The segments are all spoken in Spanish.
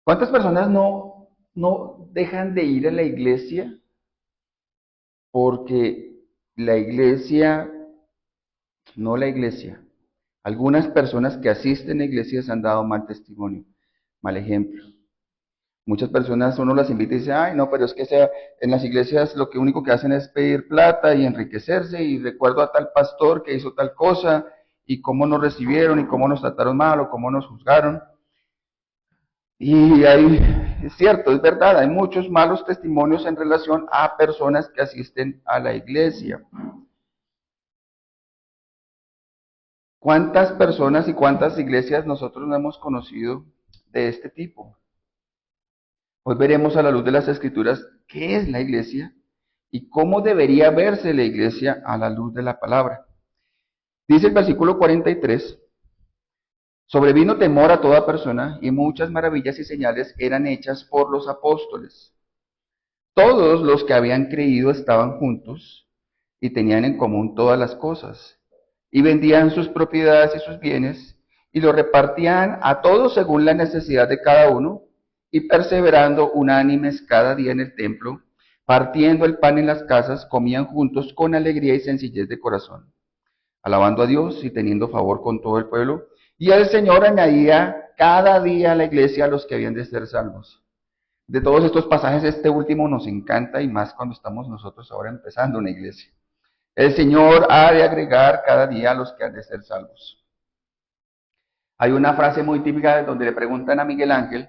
¿Cuántas personas no dejan de ir a la iglesia porque la iglesia, no la iglesia, algunas personas que asisten a iglesias han dado mal testimonio, mal ejemplo? Muchas personas uno las invita y dice, ay, no, pero es que en las iglesias lo que único que hacen es pedir plata y enriquecerse, y recuerdo a tal pastor que hizo tal cosa, y cómo nos recibieron, y cómo nos trataron mal, o cómo nos juzgaron. Y hay, es cierto, es verdad, hay muchos malos testimonios en relación a personas que asisten a la iglesia. ¿Cuántas personas y cuántas iglesias nosotros no hemos conocido de este tipo? Hoy veremos a la luz de las escrituras qué es la iglesia y cómo debería verse la iglesia a la luz de la palabra. Dice el versículo 43, sobrevino temor a toda persona y muchas maravillas y señales eran hechas por los apóstoles. Todos los que habían creído estaban juntos y tenían en común todas las cosas, y vendían sus propiedades y sus bienes, y lo repartían a todos según la necesidad de cada uno, y perseverando unánimes cada día en el templo, partiendo el pan en las casas, comían juntos con alegría y sencillez de corazón, alabando a Dios y teniendo favor con todo el pueblo. Y el Señor añadía cada día a la iglesia a los que habían de ser salvos. De todos estos pasajes, este último nos encanta y más cuando estamos nosotros ahora empezando una iglesia. El Señor ha de agregar cada día a los que han de ser salvos. Hay una frase muy típica donde le preguntan a Miguel Ángel.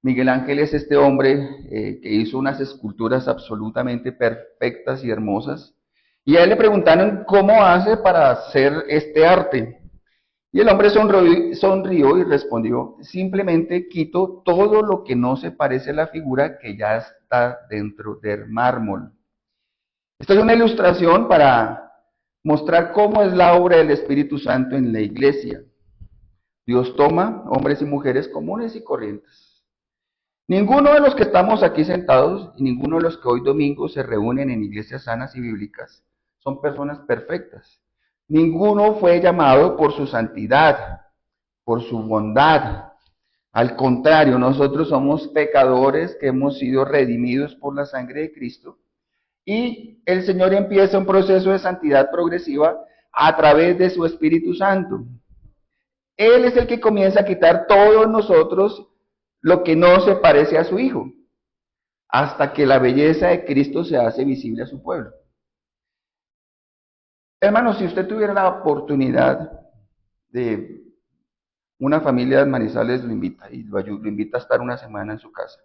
Miguel Ángel es este hombre que hizo unas esculturas absolutamente perfectas y hermosas. Y a él le preguntaron cómo hace para hacer este arte. Y el hombre sonrió y respondió, simplemente quito todo lo que no se parece a la figura que ya está dentro del mármol. Esta es una ilustración para mostrar cómo es la obra del Espíritu Santo en la iglesia. Dios toma hombres y mujeres comunes y corrientes. Ninguno de los que estamos aquí sentados y ninguno de los que hoy domingo se reúnen en iglesias sanas y bíblicas son personas perfectas. Ninguno fue llamado por su santidad, por su bondad. Al contrario, nosotros somos pecadores que hemos sido redimidos por la sangre de Cristo y el Señor empieza un proceso de santidad progresiva a través de su Espíritu Santo. Él es el que comienza a quitar todos nosotros lo que no se parece a su Hijo, hasta que la belleza de Cristo se hace visible a su pueblo. Hermano, si usted tuviera la oportunidad de una familia de Manizales lo invita y lo invita a estar una semana en su casa.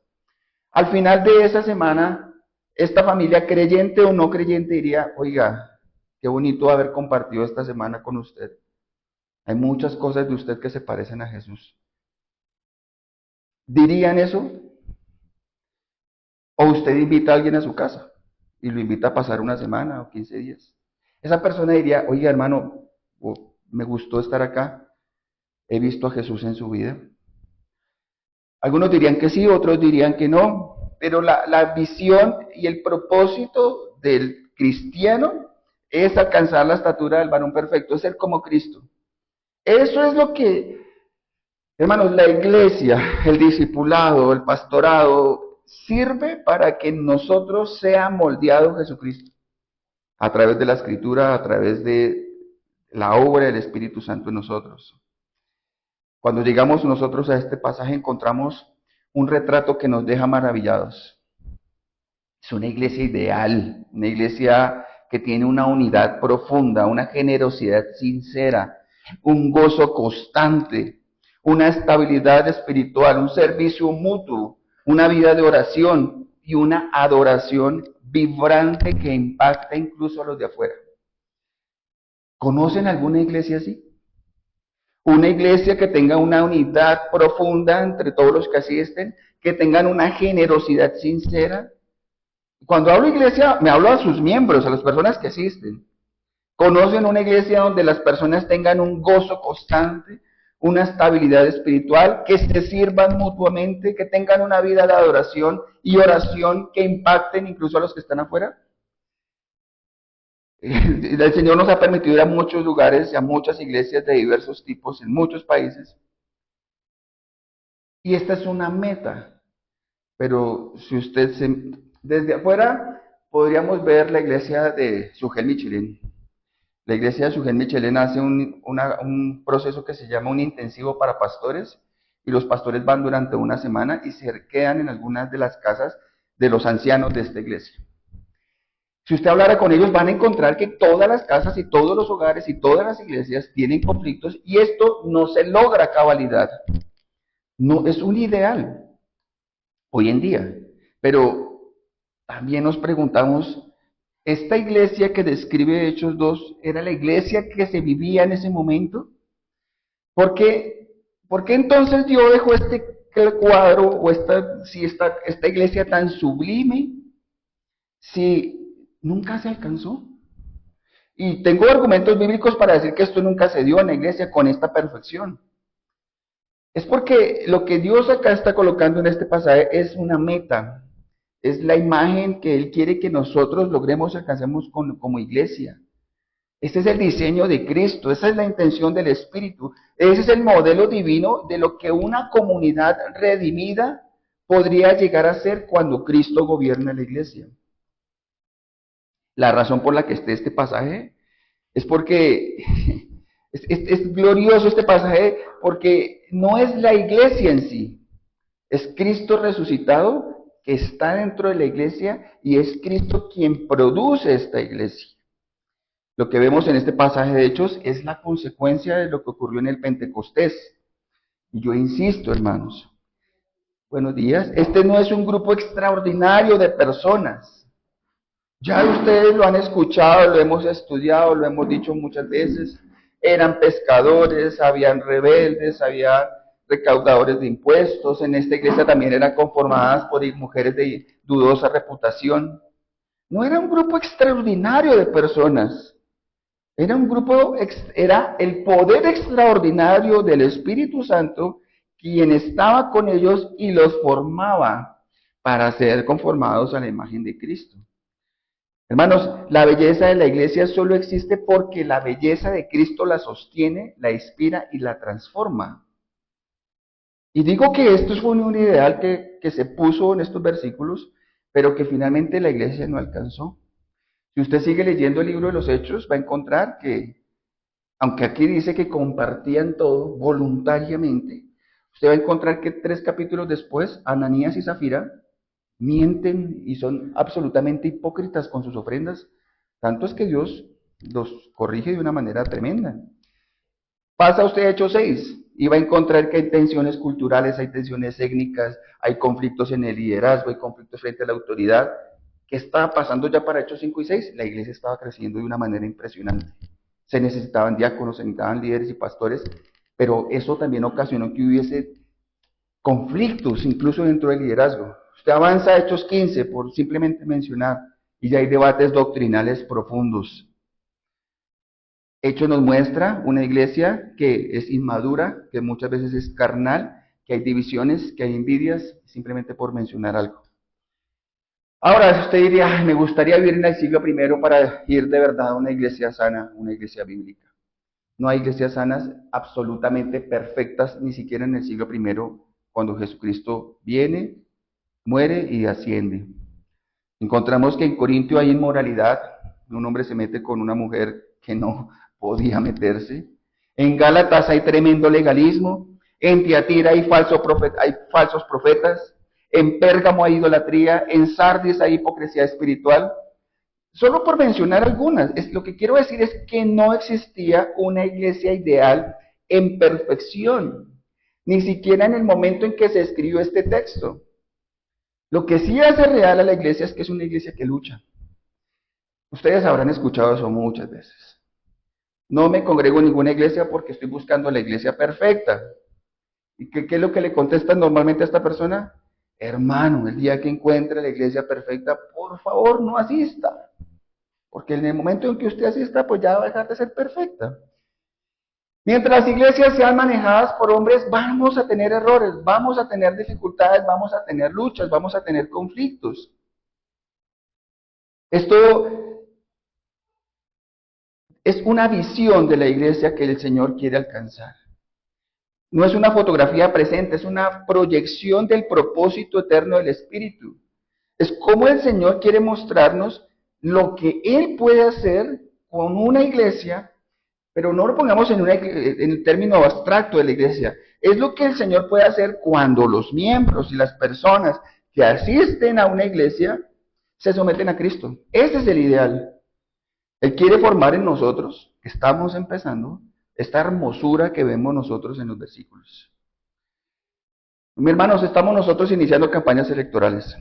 Al final de esa semana, esta familia, creyente o no creyente, diría, oiga, qué bonito haber compartido esta semana con usted. Hay muchas cosas de usted que se parecen a Jesús. ¿Dirían eso? ¿O usted invita a alguien a su casa y lo invita a pasar una semana o 15 días? Esa persona diría, oiga hermano, me gustó estar acá, he visto a Jesús en su vida. Algunos dirían que sí, otros dirían que no, pero la visión y el propósito del cristiano es alcanzar la estatura del varón perfecto, es ser como Cristo. Eso es lo que, hermanos, la iglesia, el discipulado, el pastorado, sirve para que nosotros sea moldeado Jesucristo a través de la escritura, a través de la obra del Espíritu Santo en nosotros. Cuando llegamos nosotros a este pasaje encontramos un retrato que nos deja maravillados. Es una iglesia ideal, una iglesia que tiene una unidad profunda, una generosidad sincera, un gozo constante, una estabilidad espiritual, un servicio mutuo, una vida de oración y una adoración vibrante que impacta incluso a los de afuera. ¿Conocen alguna iglesia así? Una iglesia que tenga una unidad profunda entre todos los que asisten, que tengan una generosidad sincera. Cuando hablo de iglesia, me hablo a sus miembros, a las personas que asisten. Conocen una iglesia donde las personas tengan un gozo constante, una estabilidad espiritual, que se sirvan mutuamente, que tengan una vida de adoración y oración que impacten incluso a los que están afuera. El Señor nos ha permitido ir a muchos lugares y a muchas iglesias de diversos tipos en muchos países. Y esta es una meta. Pero si usted desde afuera podríamos ver la iglesia de Sugel Michelin. La iglesia de Sugel Michelin hace un proceso que se llama un intensivo para pastores, y los pastores van durante una semana y se quedan en algunas de las casas de los ancianos de esta iglesia. Si usted hablara con ellos, van a encontrar que todas las casas y todos los hogares y todas las iglesias tienen conflictos, y esto no se logra a cabalidad. No es un ideal hoy en día. Pero también nos preguntamos, ¿esta iglesia que describe Hechos 2 era la iglesia que se vivía en ese momento? ¿Por qué, por qué entonces Dios dejó este cuadro o esta iglesia tan sublime si nunca se alcanzó? Y tengo argumentos bíblicos para decir que esto nunca se dio en la iglesia con esta perfección. Es porque lo que Dios acá está colocando en este pasaje es una meta, es la imagen que Él quiere que nosotros logremos y alcancemos como iglesia. Este es el diseño de Cristo, esa es la intención del Espíritu, ese es el modelo divino de lo que una comunidad redimida podría llegar a ser cuando Cristo gobierna la iglesia. La razón por la que esté este pasaje es porque es glorioso este pasaje, porque no es la iglesia en sí, es Cristo resucitado que está dentro de la iglesia, y es Cristo quien produce esta iglesia. Lo que vemos en este pasaje de Hechos es la consecuencia de lo que ocurrió en el Pentecostés. Y yo insisto, hermanos, buenos días, este no es un grupo extraordinario de personas. Ya ustedes lo han escuchado, lo hemos estudiado, lo hemos dicho muchas veces. Eran pescadores, habían rebeldes, había recaudadores de impuestos. En esta iglesia también eran conformadas por mujeres de dudosa reputación. No era un grupo extraordinario de personas. Era un grupo, era el poder extraordinario del Espíritu Santo quien estaba con ellos y los formaba para ser conformados a la imagen de Cristo. Hermanos, la belleza de la iglesia solo existe porque la belleza de Cristo la sostiene, la inspira y la transforma. Y digo que esto fue un ideal que se puso en estos versículos, pero que finalmente la iglesia no alcanzó. Si usted sigue leyendo el libro de los Hechos, va a encontrar que, aunque aquí dice que compartían todo voluntariamente, usted va a encontrar que 3 capítulos después, Ananías y Zafira mienten y son absolutamente hipócritas con sus ofrendas. Tanto es que Dios los corrige de una manera tremenda. Pasa usted a Hechos 6 y va a encontrar que hay tensiones culturales, hay tensiones étnicas, hay conflictos en el liderazgo, hay conflictos frente a la autoridad. ¿Qué estaba pasando ya para Hechos 5 y 6? La iglesia estaba creciendo de una manera impresionante. Se necesitaban diáconos, se necesitaban líderes y pastores, pero eso también ocasionó que hubiese conflictos incluso dentro del liderazgo. Usted avanza a Hechos 15, por simplemente mencionar, y ya hay debates doctrinales profundos. Hechos nos muestra una iglesia que es inmadura, que muchas veces es carnal, que hay divisiones, que hay envidias, simplemente por mencionar algo. Ahora, si usted diría, me gustaría vivir en el siglo I para ir de verdad a una iglesia sana, una iglesia bíblica. No hay iglesias sanas absolutamente perfectas, ni siquiera en el siglo I, cuando Jesucristo viene, muere y asciende. Encontramos que en Corintio hay inmoralidad, un hombre se mete con una mujer que no podía meterse. En Gálatas hay tremendo legalismo. En Tiatira hay falsos profetas. En Pérgamo hay idolatría. En Sardis hay hipocresía espiritual. Solo por mencionar algunas. Lo que quiero decir es que no existía una iglesia ideal en perfección, ni siquiera en el momento en que se escribió este texto. Lo que sí hace real a la iglesia es que es una iglesia que lucha. Ustedes habrán escuchado eso muchas veces. No me congrego en ninguna iglesia porque estoy buscando la iglesia perfecta. ¿Y qué es lo que le contestan normalmente a esta persona? Hermano, el día que encuentre la iglesia perfecta, por favor no asista. Porque en el momento en que usted asista, pues ya va a dejar de ser perfecta. Mientras las iglesias sean manejadas por hombres, vamos a tener errores, vamos a tener dificultades, vamos a tener luchas, vamos a tener conflictos. Esto es una visión de la iglesia que el Señor quiere alcanzar. No es una fotografía presente, es una proyección del propósito eterno del Espíritu. Es como el Señor quiere mostrarnos lo que Él puede hacer con una iglesia, pero no lo pongamos en el término abstracto de la iglesia. Es lo que el Señor puede hacer cuando los miembros y las personas que asisten a una iglesia se someten a Cristo. Ese es el ideal. Él quiere formar en nosotros, que estamos empezando, esta hermosura que vemos nosotros en los versículos. Mis hermanos, estamos nosotros iniciando campañas electorales,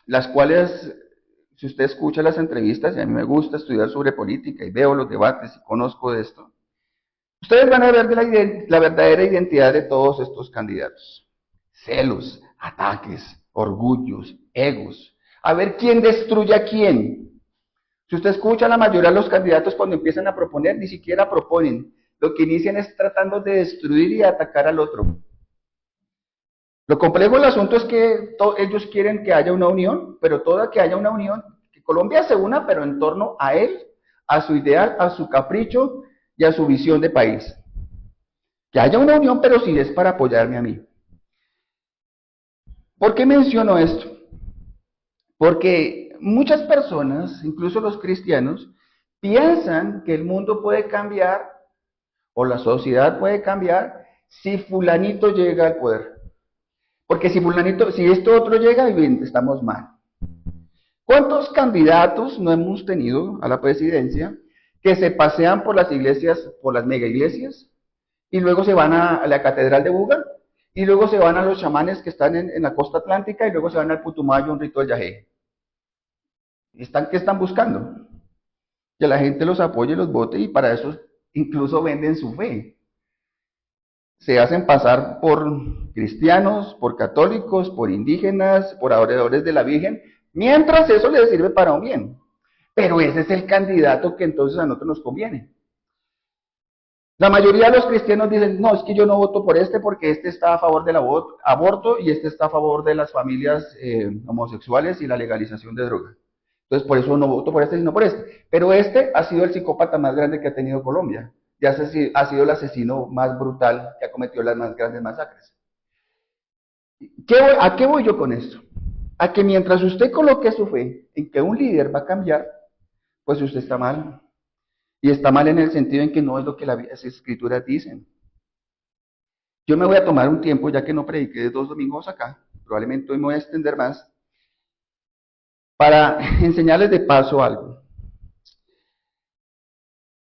las cuales, si usted escucha las entrevistas, y a mí me gusta estudiar sobre política y veo los debates y conozco de esto, ustedes van a ver la verdadera identidad de todos estos candidatos. Celos, ataques, orgullos, egos. A ver quién destruye a quién. Si usted escucha a la mayoría de los candidatos cuando empiezan a proponer, ni siquiera proponen. Lo que inician es tratando de destruir y atacar al otro. Lo complejo del asunto es que ellos quieren que haya una unión, pero toda que haya una unión, que Colombia se una, pero en torno a él, a su ideal, a su capricho y a su visión de país. Que haya una unión, pero si es para apoyarme a mí. ¿Por qué menciono esto? Porque muchas personas, incluso los cristianos, piensan que el mundo puede cambiar o la sociedad puede cambiar si fulanito llega al poder. Porque si esto otro llega, estamos mal. ¿Cuántos candidatos no hemos tenido a la presidencia que se pasean por las iglesias, por las mega iglesias, y luego se van a la catedral de Buga, y luego se van a los chamanes que están en la costa atlántica, y luego se van al Putumayo, un rito del Yajé? ¿Qué están buscando? Que la gente los apoye y los vote, y para eso incluso venden su fe. Se hacen pasar por cristianos, por católicos, por indígenas, por adoradores de la Virgen, mientras eso les sirve para un bien. Pero ese es el candidato que entonces a nosotros nos conviene. La mayoría de los cristianos dicen, no, es que yo no voto por este porque este está a favor del aborto y este está a favor de las familias homosexuales y la legalización de drogas. Entonces por eso no voto por este, sino por este. Pero este ha sido el psicópata más grande que ha tenido Colombia. Ya ha sido el asesino más brutal que ha cometido las más grandes masacres. ¿A qué voy yo con esto? A que mientras usted coloque su fe en que un líder va a cambiar, pues usted está mal. Y está mal en el sentido en que no es lo que las escrituras dicen. Yo me voy a tomar un tiempo, ya que no prediqué 2 domingos acá, probablemente hoy me voy a extender más, para enseñarles de paso algo.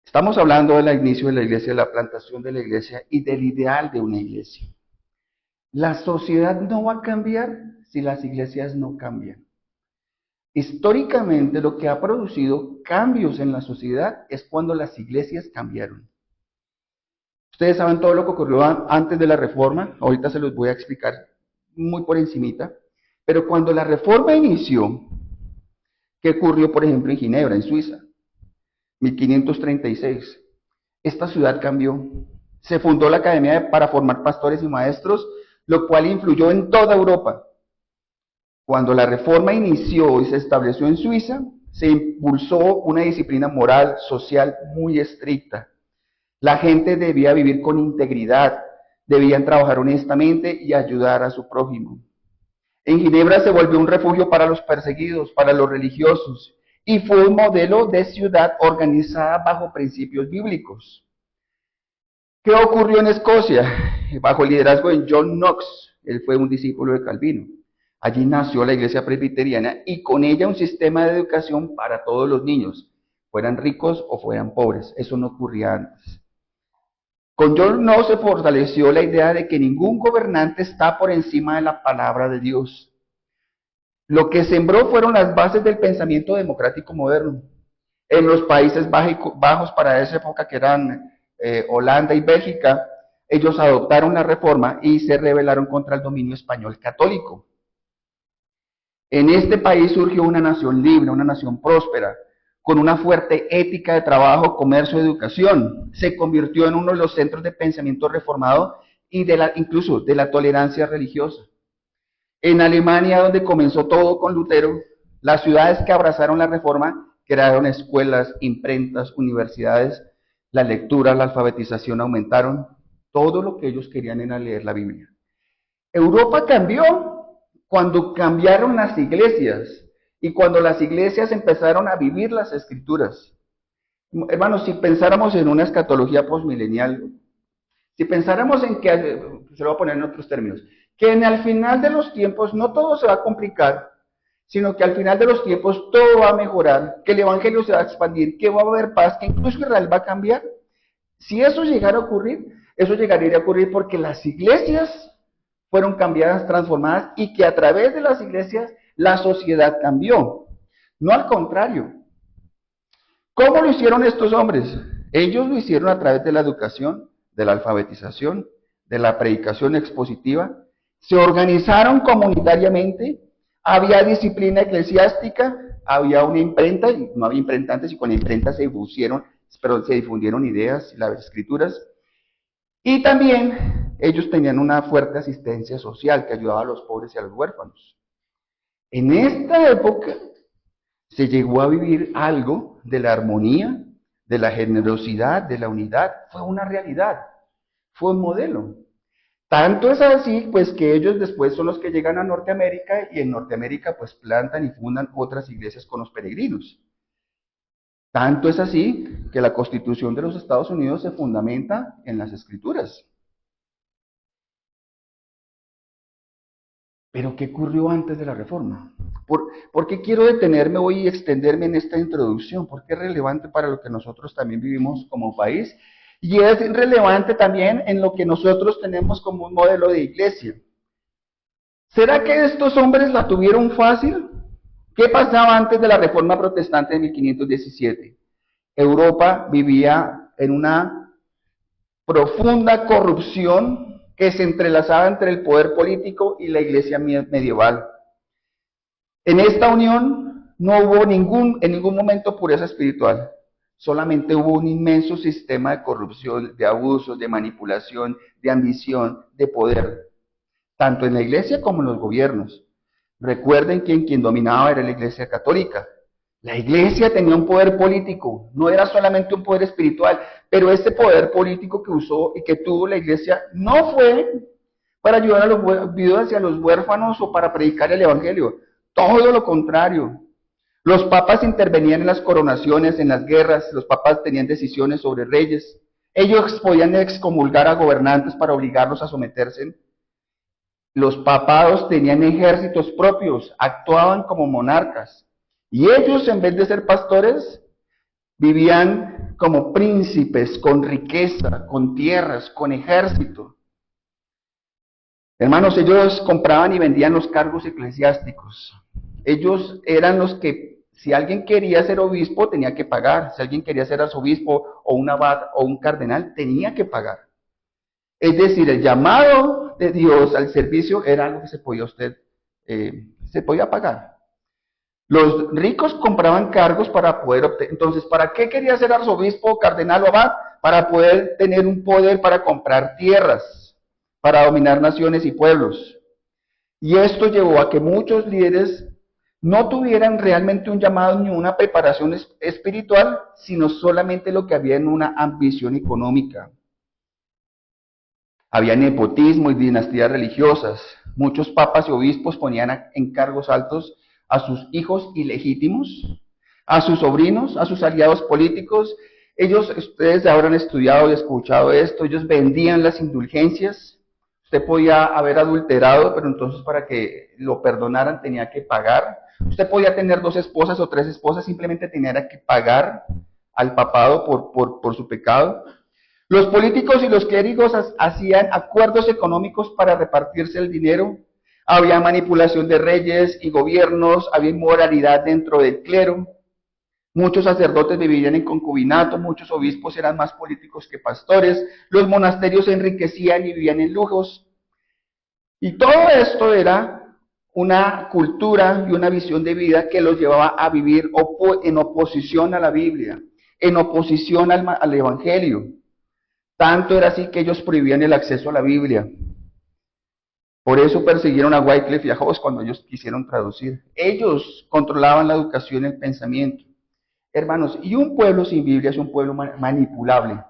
Estamos hablando del inicio de la iglesia, de la plantación de la iglesia y del ideal de una iglesia. La sociedad no va a cambiar si las iglesias no cambian. Históricamente lo que ha producido cambios en la sociedad es cuando las iglesias cambiaron. Ustedes saben todo lo que ocurrió antes de la reforma, ahorita se los voy a explicar muy por encimita, pero cuando la reforma inició, ¿qué ocurrió por ejemplo en Ginebra, en Suiza? 1536. Esta ciudad cambió. Se fundó la academia para formar pastores y maestros, lo cual influyó en toda Europa. Cuando la reforma inició y se estableció en Suiza, se impulsó una disciplina moral, social muy estricta. La gente debía vivir con integridad, debían trabajar honestamente y ayudar a su prójimo. En Ginebra se volvió un refugio para los perseguidos, para los religiosos, y fue un modelo de ciudad organizada bajo principios bíblicos. ¿Qué ocurrió en Escocia? Bajo el liderazgo de John Knox, él fue un discípulo de Calvino. Allí nació la iglesia presbiteriana y con ella un sistema de educación para todos los niños, fueran ricos o fueran pobres. Eso no ocurría antes. Con John Knox se fortaleció la idea de que ningún gobernante está por encima de la palabra de Dios. Lo que sembró fueron las bases del pensamiento democrático moderno. En los Países Bajos para esa época, que eran Holanda y Bélgica, ellos adoptaron la reforma y se rebelaron contra el dominio español católico. En este país surgió una nación libre, una nación próspera, con una fuerte ética de trabajo, comercio y educación. Se convirtió en uno de los centros de pensamiento reformado y incluso de la tolerancia religiosa. En Alemania, donde comenzó todo con Lutero, las ciudades que abrazaron la reforma crearon escuelas, imprentas, universidades, la lectura, la alfabetización aumentaron. Todo lo que ellos querían era leer la Biblia. Europa cambió cuando cambiaron las iglesias y cuando las iglesias empezaron a vivir las escrituras. Hermanos, si pensáramos en una escatología posmilenial, si pensáramos en que, se lo voy a poner en otros términos, que al final de los tiempos no todo se va a complicar, sino que al final de los tiempos todo va a mejorar, que el evangelio se va a expandir, que va a haber paz, que incluso Israel va a cambiar. Si eso llegara a ocurrir, eso llegaría a ocurrir porque las iglesias fueron cambiadas, transformadas, y que a través de las iglesias la sociedad cambió. No al contrario. ¿Cómo lo hicieron estos hombres? Ellos lo hicieron a través de la educación, de la alfabetización, de la predicación expositiva. Se organizaron comunitariamente, había disciplina eclesiástica, había una imprenta, y no había imprenta antes, y con la imprenta se difundieron ideas, las escrituras. Y también ellos tenían una fuerte asistencia social que ayudaba a los pobres y a los huérfanos. En esta época se llegó a vivir algo de la armonía, de la generosidad, de la unidad. Fue una realidad, fue un modelo. Tanto es así, pues, que ellos después son los que llegan a Norteamérica y en Norteamérica, pues, plantan y fundan otras iglesias con los peregrinos. Tanto es así que la Constitución de los Estados Unidos se fundamenta en las Escrituras. Pero ¿qué ocurrió antes de la Reforma? ¿Por qué quiero detenerme hoy y extenderme en esta introducción? Porque es relevante para lo que nosotros también vivimos como país y es relevante también en lo que nosotros tenemos como un modelo de iglesia. ¿Será que estos hombres la tuvieron fácil? ¿Qué pasaba antes de la Reforma Protestante de 1517? Europa vivía en una profunda corrupción que se entrelazaba entre el poder político y la iglesia medieval. En esta unión no hubo en ningún momento pureza espiritual, solamente hubo un inmenso sistema de corrupción, de abusos, de manipulación, de ambición, de poder, tanto en la iglesia como en los gobiernos. Recuerden que quien dominaba era la iglesia católica. La iglesia tenía un poder político, no era solamente un poder espiritual, pero ese poder político que usó y que tuvo la iglesia no fue para ayudar a los viudas y a los huérfanos o para predicar el evangelio. Todo lo contrario. Los papas intervenían en las coronaciones, en las guerras, los papas tenían decisiones sobre reyes. Ellos podían excomulgar a gobernantes para obligarlos a someterse. Los papados tenían ejércitos propios, actuaban como monarcas. Y ellos, en vez de ser pastores, vivían como príncipes, con riqueza, con tierras, con ejército. Hermanos, ellos compraban y vendían los cargos eclesiásticos. Ellos eran los que, si alguien quería ser obispo, tenía que pagar. Si alguien quería ser arzobispo o un abad o un cardenal, tenía que pagar. Es decir, el llamado de Dios al servicio era algo que se podía pagar. Los ricos compraban cargos para poder obtener. Entonces, ¿para qué quería ser arzobispo, cardenal o abad? Para poder tener un poder para comprar tierras, para dominar naciones y pueblos. Y esto llevó a que muchos líderes no tuvieran realmente un llamado ni una preparación espiritual, sino solamente lo que había en una ambición económica. Había nepotismo y dinastías religiosas. Muchos papas y obispos ponían en cargos altos a sus hijos ilegítimos, a sus sobrinos, a sus aliados políticos. Ustedes habrán estudiado y escuchado esto, ellos vendían las indulgencias. Usted podía haber adulterado, pero entonces para que lo perdonaran tenía que pagar. Usted podía tener 2 esposas o 3 esposas, simplemente tenía que pagar al papado por su pecado. Los políticos y los clérigos hacían acuerdos económicos para repartirse el dinero. Había manipulación de reyes y gobiernos, había inmoralidad dentro del clero. Muchos sacerdotes vivían en concubinato, muchos obispos eran más políticos que pastores, los monasterios se enriquecían y vivían en lujos. Y todo esto era una cultura y una visión de vida que los llevaba a vivir en oposición a la Biblia, en oposición al Evangelio. Tanto era así que ellos prohibían el acceso a la Biblia. Por eso persiguieron a Wycliffe y a Hus cuando ellos quisieron traducir. Ellos controlaban la educación y el pensamiento. Hermanos, y un pueblo sin Biblia es un pueblo manipulable.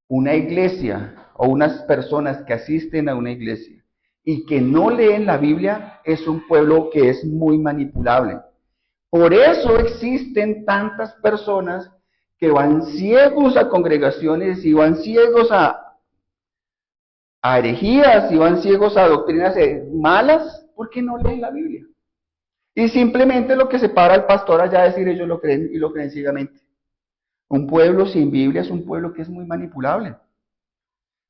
Una iglesia o unas personas que asisten a una iglesia y que no leen la Biblia es un pueblo que es muy manipulable. Por eso existen tantas personas que van ciegos a congregaciones y van ciegos a herejías y van ciegos a doctrinas malas porque no leen la Biblia. Y simplemente lo que separa al pastor allá es decir, ellos lo creen y lo creen ciegamente. Un pueblo sin Biblia es un pueblo que es muy manipulable.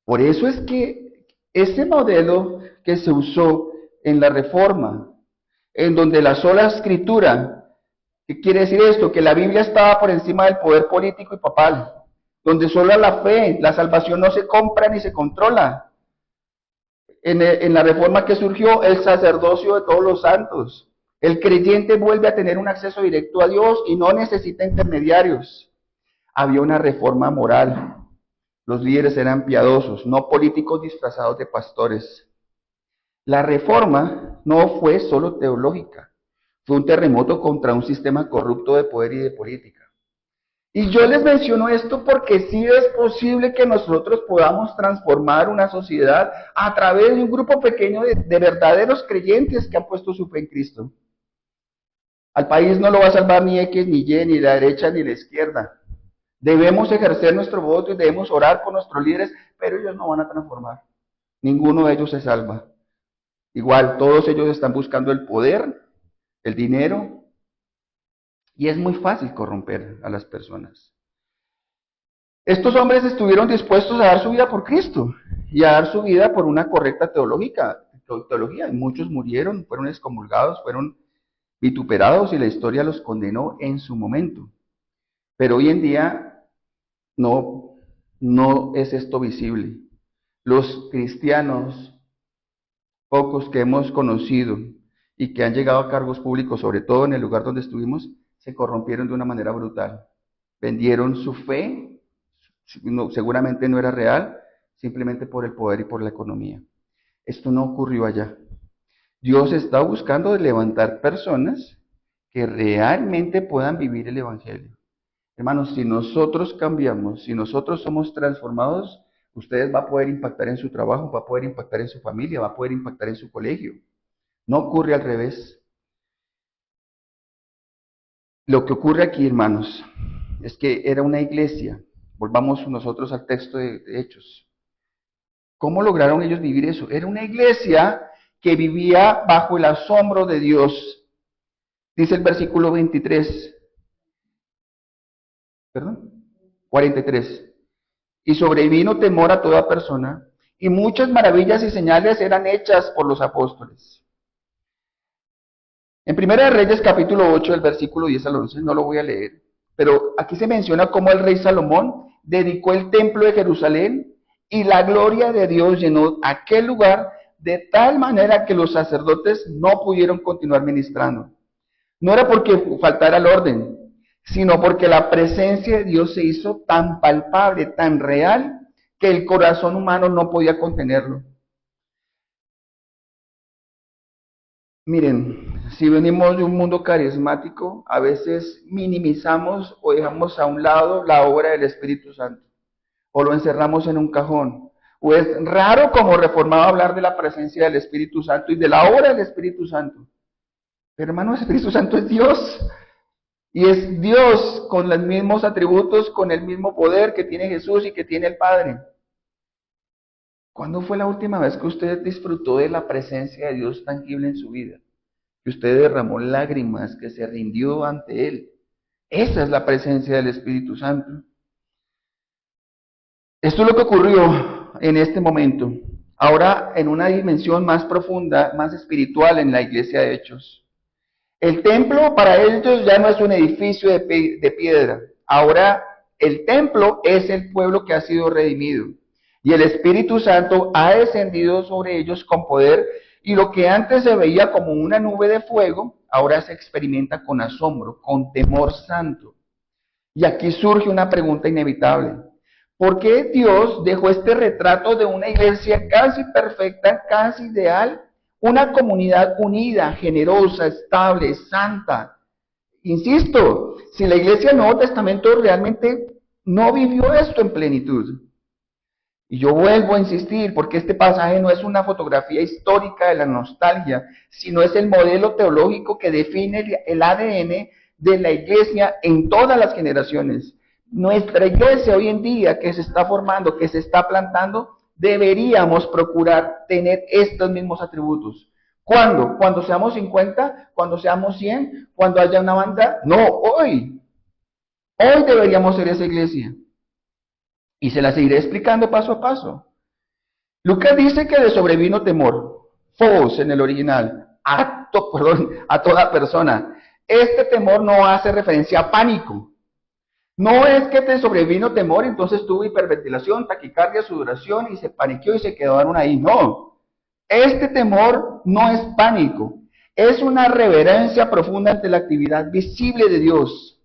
Por eso es que ese modelo que se usó en la Reforma, en donde la sola escritura, ¿qué quiere decir esto? Que la Biblia estaba por encima del poder político y papal, donde solo la fe, la salvación no se compra ni se controla. En la Reforma que surgió, el sacerdocio de todos los santos. El creyente vuelve a tener un acceso directo a Dios y no necesita intermediarios. Había una reforma moral. Los líderes eran piadosos, no políticos disfrazados de pastores. La reforma no fue solo teológica, fue un terremoto contra un sistema corrupto de poder y de política. Y yo les menciono esto porque sí es posible que nosotros podamos transformar una sociedad a través de un grupo pequeño de verdaderos creyentes que han puesto su fe en Cristo. Al país no lo va a salvar ni X, ni Y, ni la derecha, ni la izquierda. Debemos ejercer nuestro voto y debemos orar por nuestros líderes, pero ellos no van a transformar. Ninguno de ellos se salva. Igual, todos ellos están buscando el poder, el dinero, y es muy fácil corromper a las personas. Estos hombres estuvieron dispuestos a dar su vida por Cristo y a dar su vida por una correcta teología. Y muchos murieron, fueron excomulgados, fueron vituperados y la historia los condenó en su momento. Pero hoy en día no es esto visible. Los cristianos, pocos que hemos conocido y que han llegado a cargos públicos, sobre todo en el lugar donde estuvimos, se corrompieron de una manera brutal. Vendieron su fe, seguramente no era real, simplemente por el poder y por la economía. Esto no ocurrió allá. Dios está buscando levantar personas que realmente puedan vivir el Evangelio. Hermanos, si nosotros cambiamos, si nosotros somos transformados, ustedes va a poder impactar en su trabajo, va a poder impactar en su familia, va a poder impactar en su colegio. No ocurre al revés. Lo que ocurre aquí, hermanos, es que era una iglesia. Volvamos nosotros al texto de Hechos. ¿Cómo lograron ellos vivir eso? Era una iglesia que vivía bajo el asombro de Dios. Dice el versículo 43. Y sobrevino temor a toda persona, y muchas maravillas y señales eran hechas por los apóstoles. En 1 Reyes capítulo 8, el versículo 10 al 11, no lo voy a leer, pero aquí se menciona cómo el rey Salomón dedicó el templo de Jerusalén y la gloria de Dios llenó aquel lugar de tal manera que los sacerdotes no pudieron continuar ministrando. No era porque faltara el orden, sino porque la presencia de Dios se hizo tan palpable, tan real, que el corazón humano no podía contenerlo. Miren, si venimos de un mundo carismático, a veces minimizamos o dejamos a un lado la obra del Espíritu Santo, o lo encerramos en un cajón. O es raro como reformado hablar de la presencia del Espíritu Santo y de la obra del Espíritu Santo. Pero hermano, el Espíritu Santo es Dios. Y es Dios con los mismos atributos, con el mismo poder que tiene Jesús y que tiene el Padre. ¿Cuándo fue la última vez que usted disfrutó de la presencia de Dios tangible en su vida? Que usted derramó lágrimas, que se rindió ante Él. Esa es la presencia del Espíritu Santo. Esto es lo que ocurrió en este momento. Ahora en una dimensión más profunda, más espiritual en la iglesia de Hechos. El templo para ellos ya no es un edificio de piedra. Ahora el templo es el pueblo que ha sido redimido. Y el Espíritu Santo ha descendido sobre ellos con poder. Y lo que antes se veía como una nube de fuego, ahora se experimenta con asombro, con temor santo. Y aquí surge una pregunta inevitable. ¿Por qué Dios dejó este retrato de una iglesia casi perfecta, casi ideal? Una comunidad unida, generosa, estable, santa. Insisto, si la iglesia del Nuevo Testamento realmente no vivió esto en plenitud. Y yo vuelvo a insistir, porque este pasaje no es una fotografía histórica de la nostalgia, sino es el modelo teológico que define el ADN de la iglesia en todas las generaciones. Nuestra iglesia hoy en día que se está formando, que se está plantando, deberíamos procurar tener estos mismos atributos. ¿Cuándo? ¿Cuando seamos 50? ¿Cuando seamos 100? ¿Cuando haya una banda? No, hoy. Hoy deberíamos ser esa iglesia. Y se la seguiré explicando paso a paso. Lucas dice que le sobrevino temor, phobos en el original, a toda persona. Este temor no hace referencia a pánico. No es que te sobrevino temor, entonces tuvo hiperventilación, taquicardia, sudoración y se paniqueó y se quedaron ahí. No, este temor no es pánico, es una reverencia profunda ante la actividad visible de Dios.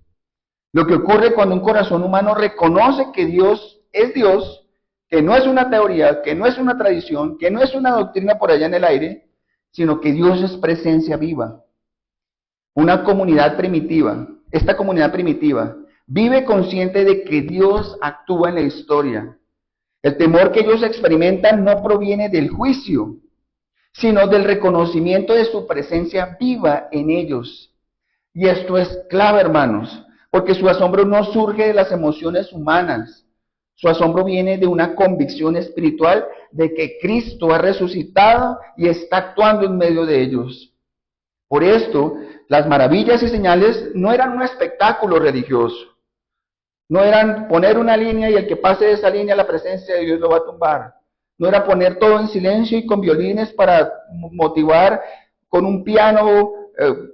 Lo que ocurre cuando un corazón humano reconoce que Dios es Dios, que no es una teoría, que no es una tradición, que no es una doctrina por allá en el aire, sino que Dios es presencia viva. Una comunidad primitiva, esta comunidad primitiva, vive consciente de que Dios actúa en la historia. El temor que ellos experimentan no proviene del juicio, sino del reconocimiento de su presencia viva en ellos. Y esto es clave, hermanos, porque su asombro no surge de las emociones humanas. Su asombro viene de una convicción espiritual de que Cristo ha resucitado y está actuando en medio de ellos. Por esto, las maravillas y señales no eran un espectáculo religioso. No eran poner una línea y el que pase de esa línea la presencia de Dios lo va a tumbar. No era poner todo en silencio y con violines para motivar con un piano,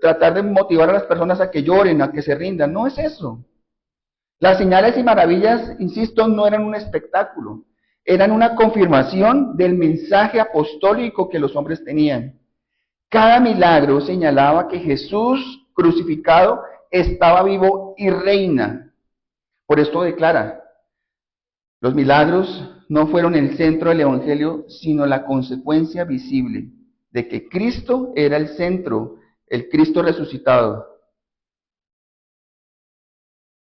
tratar de motivar a las personas a que lloren, a que se rindan. No es eso. Las señales y maravillas, insisto, no eran un espectáculo. Eran una confirmación del mensaje apostólico que los hombres tenían. Cada milagro señalaba que Jesús crucificado estaba vivo y reina. Por esto declara, los milagros no fueron el centro del Evangelio, sino la consecuencia visible de que Cristo era el centro, el Cristo resucitado.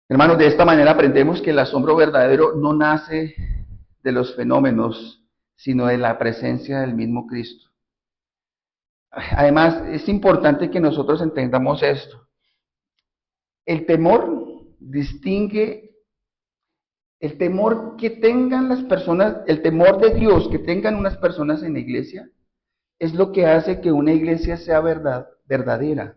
Hermanos, de esta manera aprendemos que el asombro verdadero no nace de los fenómenos, sino de la presencia del mismo Cristo. Además, es importante que nosotros entendamos esto. El temor distingue, el temor que tengan las personas, el temor de Dios que tengan unas personas en la iglesia, es lo que hace que una iglesia sea verdadera.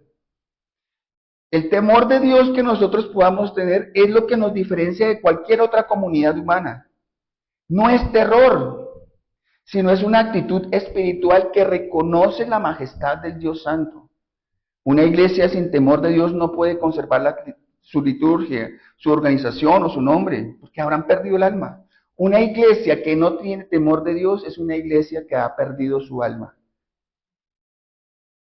El temor de Dios que nosotros podamos tener es lo que nos diferencia de cualquier otra comunidad humana. No es terror, sino es una actitud espiritual que reconoce la majestad del Dios Santo. Una iglesia sin temor de Dios no puede conservar su liturgia, su organización o su nombre, porque habrán perdido el alma. Una iglesia que no tiene temor de Dios es una iglesia que ha perdido su alma.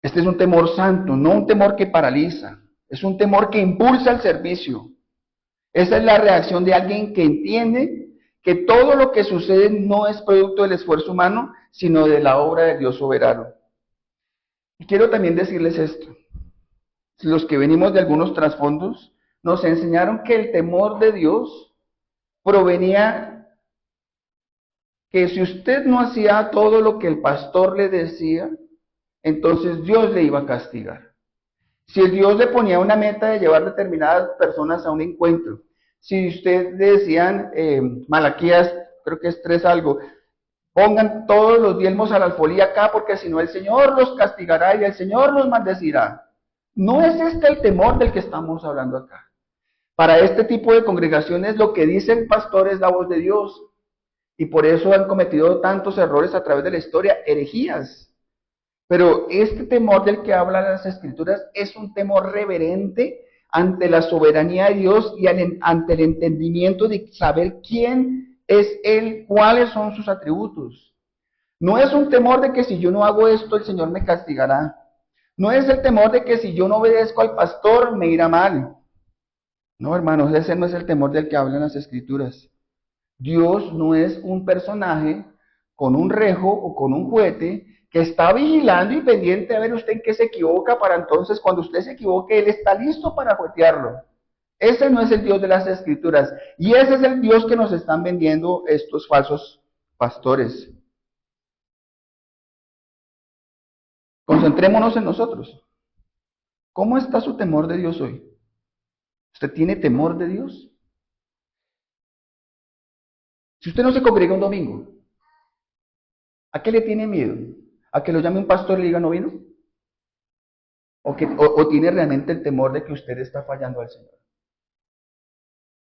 Este es un temor santo, no un temor que paraliza. Es un temor que impulsa el servicio. Esa es la reacción de alguien que entiende que todo lo que sucede no es producto del esfuerzo humano, sino de la obra de Dios soberano. Y quiero también decirles esto. Los que venimos de algunos trasfondos, nos enseñaron que el temor de Dios provenía que si usted no hacía todo lo que el pastor le decía, entonces Dios le iba a castigar. Si Dios le ponía una meta de llevar determinadas personas a un encuentro, si usted le decían, Malaquías, creo que es 3 algo, pongan todos los diezmos a la alfolía acá porque si no el Señor los castigará y el Señor los maldecirá. No es este el temor del que estamos hablando acá. Para este tipo de congregaciones lo que dice el pastor es la voz de Dios y por eso han cometido tantos errores a través de la historia, herejías. Pero este temor del que hablan las Escrituras es un temor reverente ante la soberanía de Dios y ante el entendimiento de saber quién es Él, cuáles son sus atributos. No es un temor de que si yo no hago esto, el Señor me castigará. No es el temor de que si yo no obedezco al pastor, me irá mal. No, hermanos, ese no es el temor del que hablan las Escrituras. Dios no es un personaje con un rejo o con un juguete que está vigilando y pendiente a ver usted en qué se equivoca para entonces cuando usted se equivoque, Él está listo para juetearlo. Ese no es el Dios de las Escrituras. Y ese es el Dios que nos están vendiendo estos falsos pastores, concentrémonos en nosotros. ¿Cómo está su temor de Dios hoy? ¿Usted tiene temor de Dios? Si usted no se congrega un domingo, ¿a qué le tiene miedo? ¿A que lo llame un pastor y le diga no vino? ¿O tiene realmente el temor de que usted está fallando al Señor?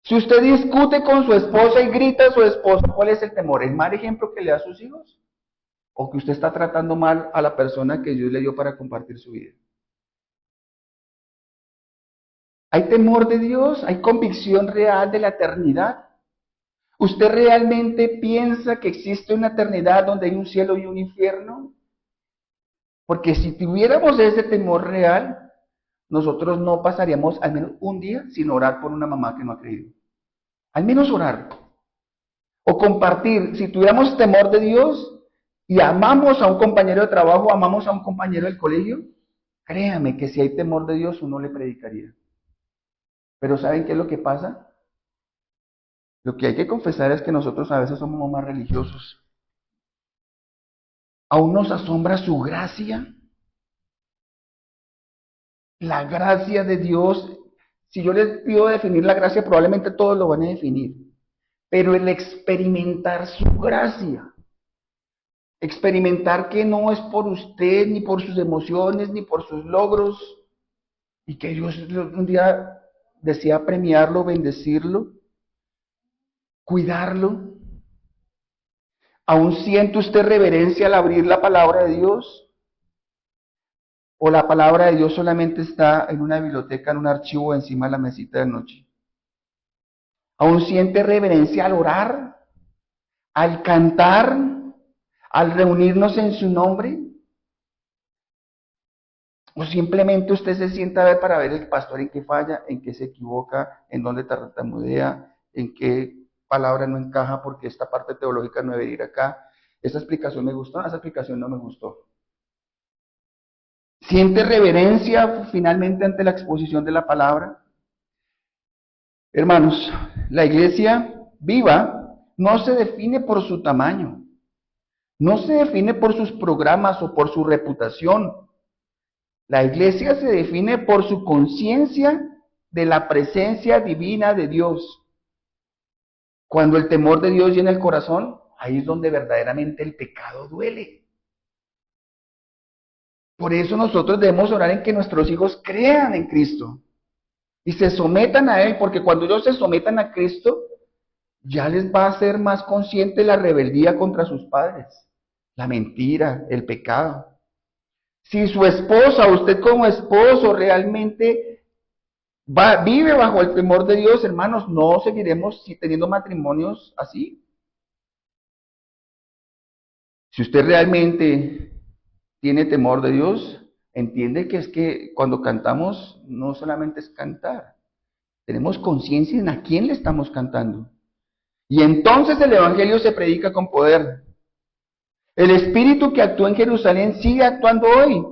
Si usted discute con su esposa y grita a su esposa, ¿cuál es el temor? ¿El mal ejemplo que le da a sus hijos? ¿O que usted está tratando mal a la persona que Dios le dio para compartir su vida? ¿Hay temor de Dios? ¿Hay convicción real de la eternidad? ¿Usted realmente piensa que existe una eternidad donde hay un cielo y un infierno? Porque si tuviéramos ese temor real, nosotros no pasaríamos al menos un día sin orar por una mamá que no ha creído. Al menos orar. O compartir. Si tuviéramos temor de Dios y amamos a un compañero de trabajo, amamos a un compañero del colegio, créame que si hay temor de Dios uno le predicaría. Pero ¿saben qué es lo que pasa? Lo que hay que confesar es que nosotros a veces somos más religiosos. Aún nos asombra su gracia. La gracia de Dios. Si yo les pido definir la gracia, probablemente todos lo van a definir. Pero el experimentar su gracia. Experimentar que no es por usted, ni por sus emociones, ni por sus logros. Y que Dios un día decía premiarlo, bendecirlo, cuidarlo. ¿Aún siente usted reverencia al abrir la palabra de Dios? ¿O la palabra de Dios solamente está en una biblioteca, en un archivo encima de la mesita de noche? ¿Aún siente reverencia al orar, al cantar, al reunirnos en su nombre? ¿O simplemente usted se sienta a ver para ver el pastor en qué falla, en qué se equivoca, en dónde tartamudea, en qué palabra no encaja porque esta parte teológica no debe ir acá? Esa explicación me gustó, esa explicación no me gustó. ¿Siente reverencia finalmente ante la exposición de la palabra? Hermanos, la iglesia viva no se define por su tamaño, no se define por sus programas o por su reputación. La iglesia se define por su conciencia de la presencia divina de Dios. Cuando el temor de Dios llena el corazón, ahí es donde verdaderamente el pecado duele. Por eso nosotros debemos orar en que nuestros hijos crean en Cristo y se sometan a Él, porque cuando ellos se sometan a Cristo, ya les va a ser más consciente la rebeldía contra sus padres, la mentira, el pecado. Si su esposa, usted como esposo realmente vive bajo el temor de Dios, hermanos, no seguiremos teniendo matrimonios así. Si usted realmente tiene temor de Dios, entiende que es que cuando cantamos no solamente es cantar, tenemos conciencia en a quién le estamos cantando. Y entonces el Evangelio se predica con poder. El Espíritu que actuó en Jerusalén sigue actuando hoy.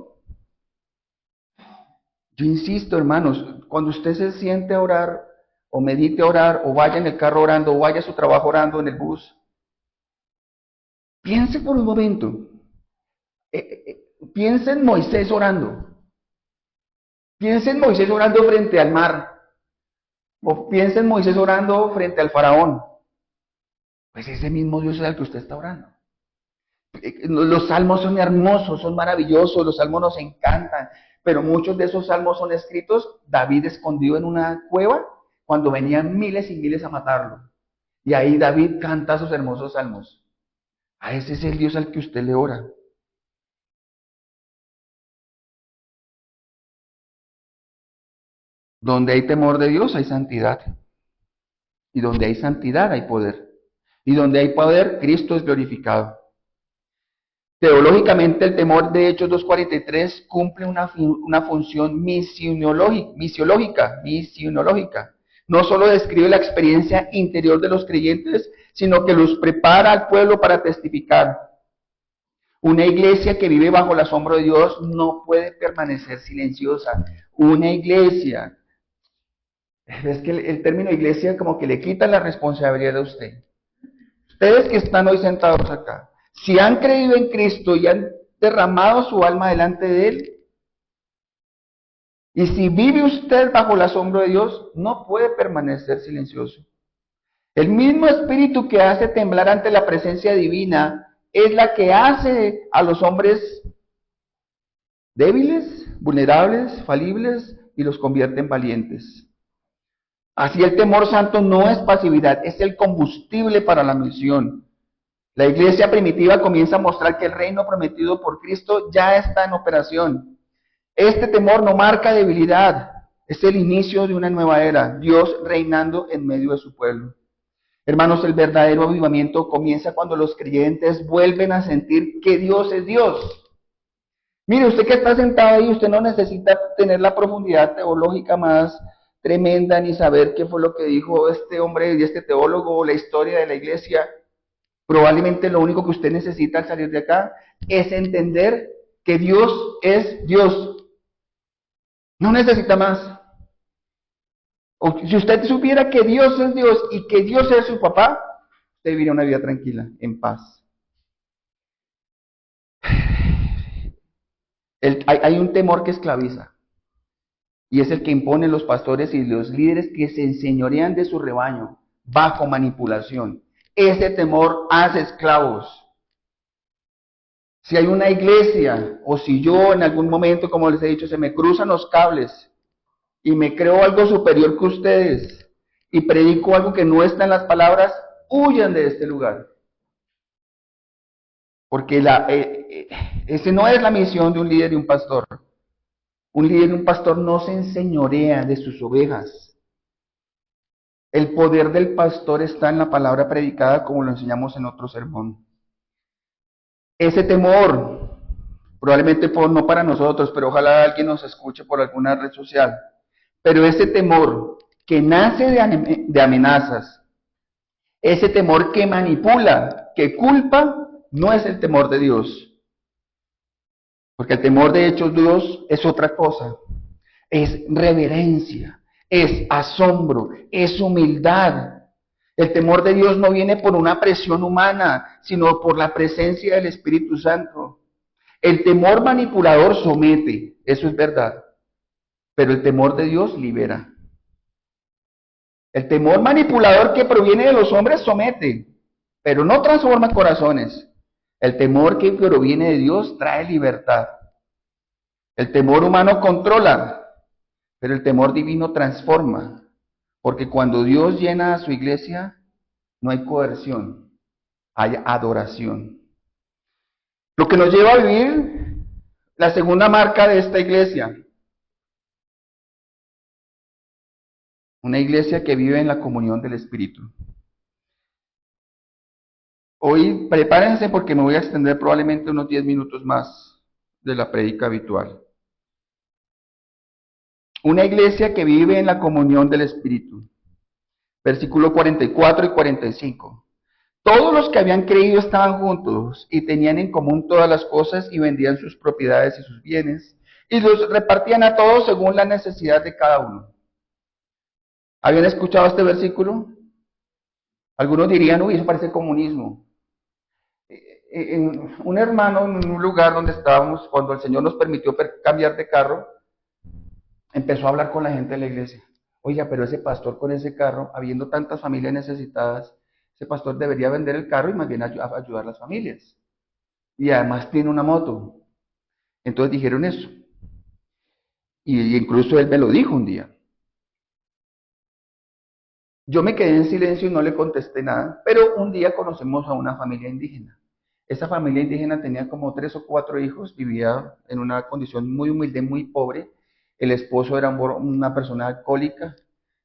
Yo insisto, hermanos, cuando usted se siente a orar, o medite a orar, o vaya en el carro orando, o vaya a su trabajo orando en el bus, piense por un momento. Piense en Moisés orando. Piense en Moisés orando frente al mar. O piense en Moisés orando frente al faraón. Pues ese mismo Dios es al que usted está orando. Los salmos son hermosos, son maravillosos, los salmos nos encantan, pero muchos de esos salmos son escritos David escondido en una cueva cuando venían miles y miles a matarlo. Y ahí David canta sus hermosos salmos. A ese es el Dios al que usted le ora. Donde hay temor de Dios hay santidad. Y donde hay santidad hay poder. Y donde hay poder, Cristo es glorificado. Teológicamente, el temor de Hechos 2:43 cumple una función misionológica. No solo describe la experiencia interior de los creyentes, sino que los prepara al pueblo para testificar. Una iglesia que vive bajo el asombro de Dios no puede permanecer silenciosa. Una iglesia, es que el término iglesia como que le quita la responsabilidad a usted. Ustedes que están hoy sentados acá, si han creído en Cristo y han derramado su alma delante de Él, y si vive usted bajo el asombro de Dios, no puede permanecer silencioso. El mismo espíritu que hace temblar ante la presencia divina es la que hace a los hombres débiles, vulnerables, falibles y los convierte en valientes. Así el temor santo no es pasividad, es el combustible para la misión. La iglesia primitiva comienza a mostrar que el reino prometido por Cristo ya está en operación. Este temor no marca debilidad, es el inicio de una nueva era, Dios reinando en medio de su pueblo. Hermanos, el verdadero avivamiento comienza cuando los creyentes vuelven a sentir que Dios es Dios. Mire, usted que está sentado ahí, usted no necesita tener la profundidad teológica más tremenda ni saber qué fue lo que dijo este hombre y este teólogo o la historia de la iglesia. Probablemente lo único que usted necesita al salir de acá es entender que Dios es Dios. No necesita más. O si usted supiera que Dios es Dios y que Dios es su papá, usted viviría una vida tranquila, en paz. Hay un temor que esclaviza, y es el que imponen los pastores y los líderes que se enseñorean de su rebaño bajo manipulación. Ese temor hace esclavos. Si hay una iglesia, o si yo en algún momento, como les he dicho, se me cruzan los cables y me creo algo superior que ustedes y predico algo que no está en las palabras, huyan de este lugar. Porque ese no es la misión de un líder y un pastor. Un líder y un pastor no se enseñorea de sus ovejas. El poder del pastor está en la palabra predicada, como lo enseñamos en otro sermón. Ese temor, probablemente no para nosotros, pero ojalá alguien nos escuche por alguna red social, pero ese temor que nace de amenazas, ese temor que manipula, que culpa, no es el temor de Dios. Porque el temor de hecho Dios es otra cosa. Es reverencia, es asombro, es humildad. El temor de Dios no viene por una presión humana, sino por la presencia del Espíritu Santo. El temor manipulador somete, eso es verdad. Pero el temor de Dios libera. El temor manipulador que proviene de los hombres somete, pero no transforma corazones. El temor que proviene de Dios trae libertad. El temor humano controla, pero el temor divino transforma. Porque cuando Dios llena a su iglesia, no hay coerción, hay adoración. Lo que nos lleva a vivir la segunda marca de esta iglesia. Una iglesia que vive en la comunión del Espíritu. Hoy prepárense porque me voy a extender probablemente unos 10 minutos más de la prédica habitual. Una iglesia que vive en la comunión del Espíritu. Versículo 44 y 45. Todos los que habían creído estaban juntos y tenían en común todas las cosas y vendían sus propiedades y sus bienes y los repartían a todos según la necesidad de cada uno. ¿Habían escuchado este versículo? Algunos dirían, uy, eso parece comunismo. Un hermano en un lugar donde estábamos, cuando el Señor nos permitió cambiar de carro, empezó a hablar con la gente de la iglesia. Oiga, pero ese pastor con ese carro, habiendo tantas familias necesitadas, ese pastor debería vender el carro y más bien ayudar a las familias. Y además tiene una moto. Entonces dijeron eso. Y incluso él me lo dijo un día. Yo me quedé en silencio y no le contesté nada, pero un día conocemos a una familia indígena. Esa familia indígena tenía como 3 o 4 hijos, vivía en una condición muy humilde, muy pobre. El esposo era una persona alcohólica,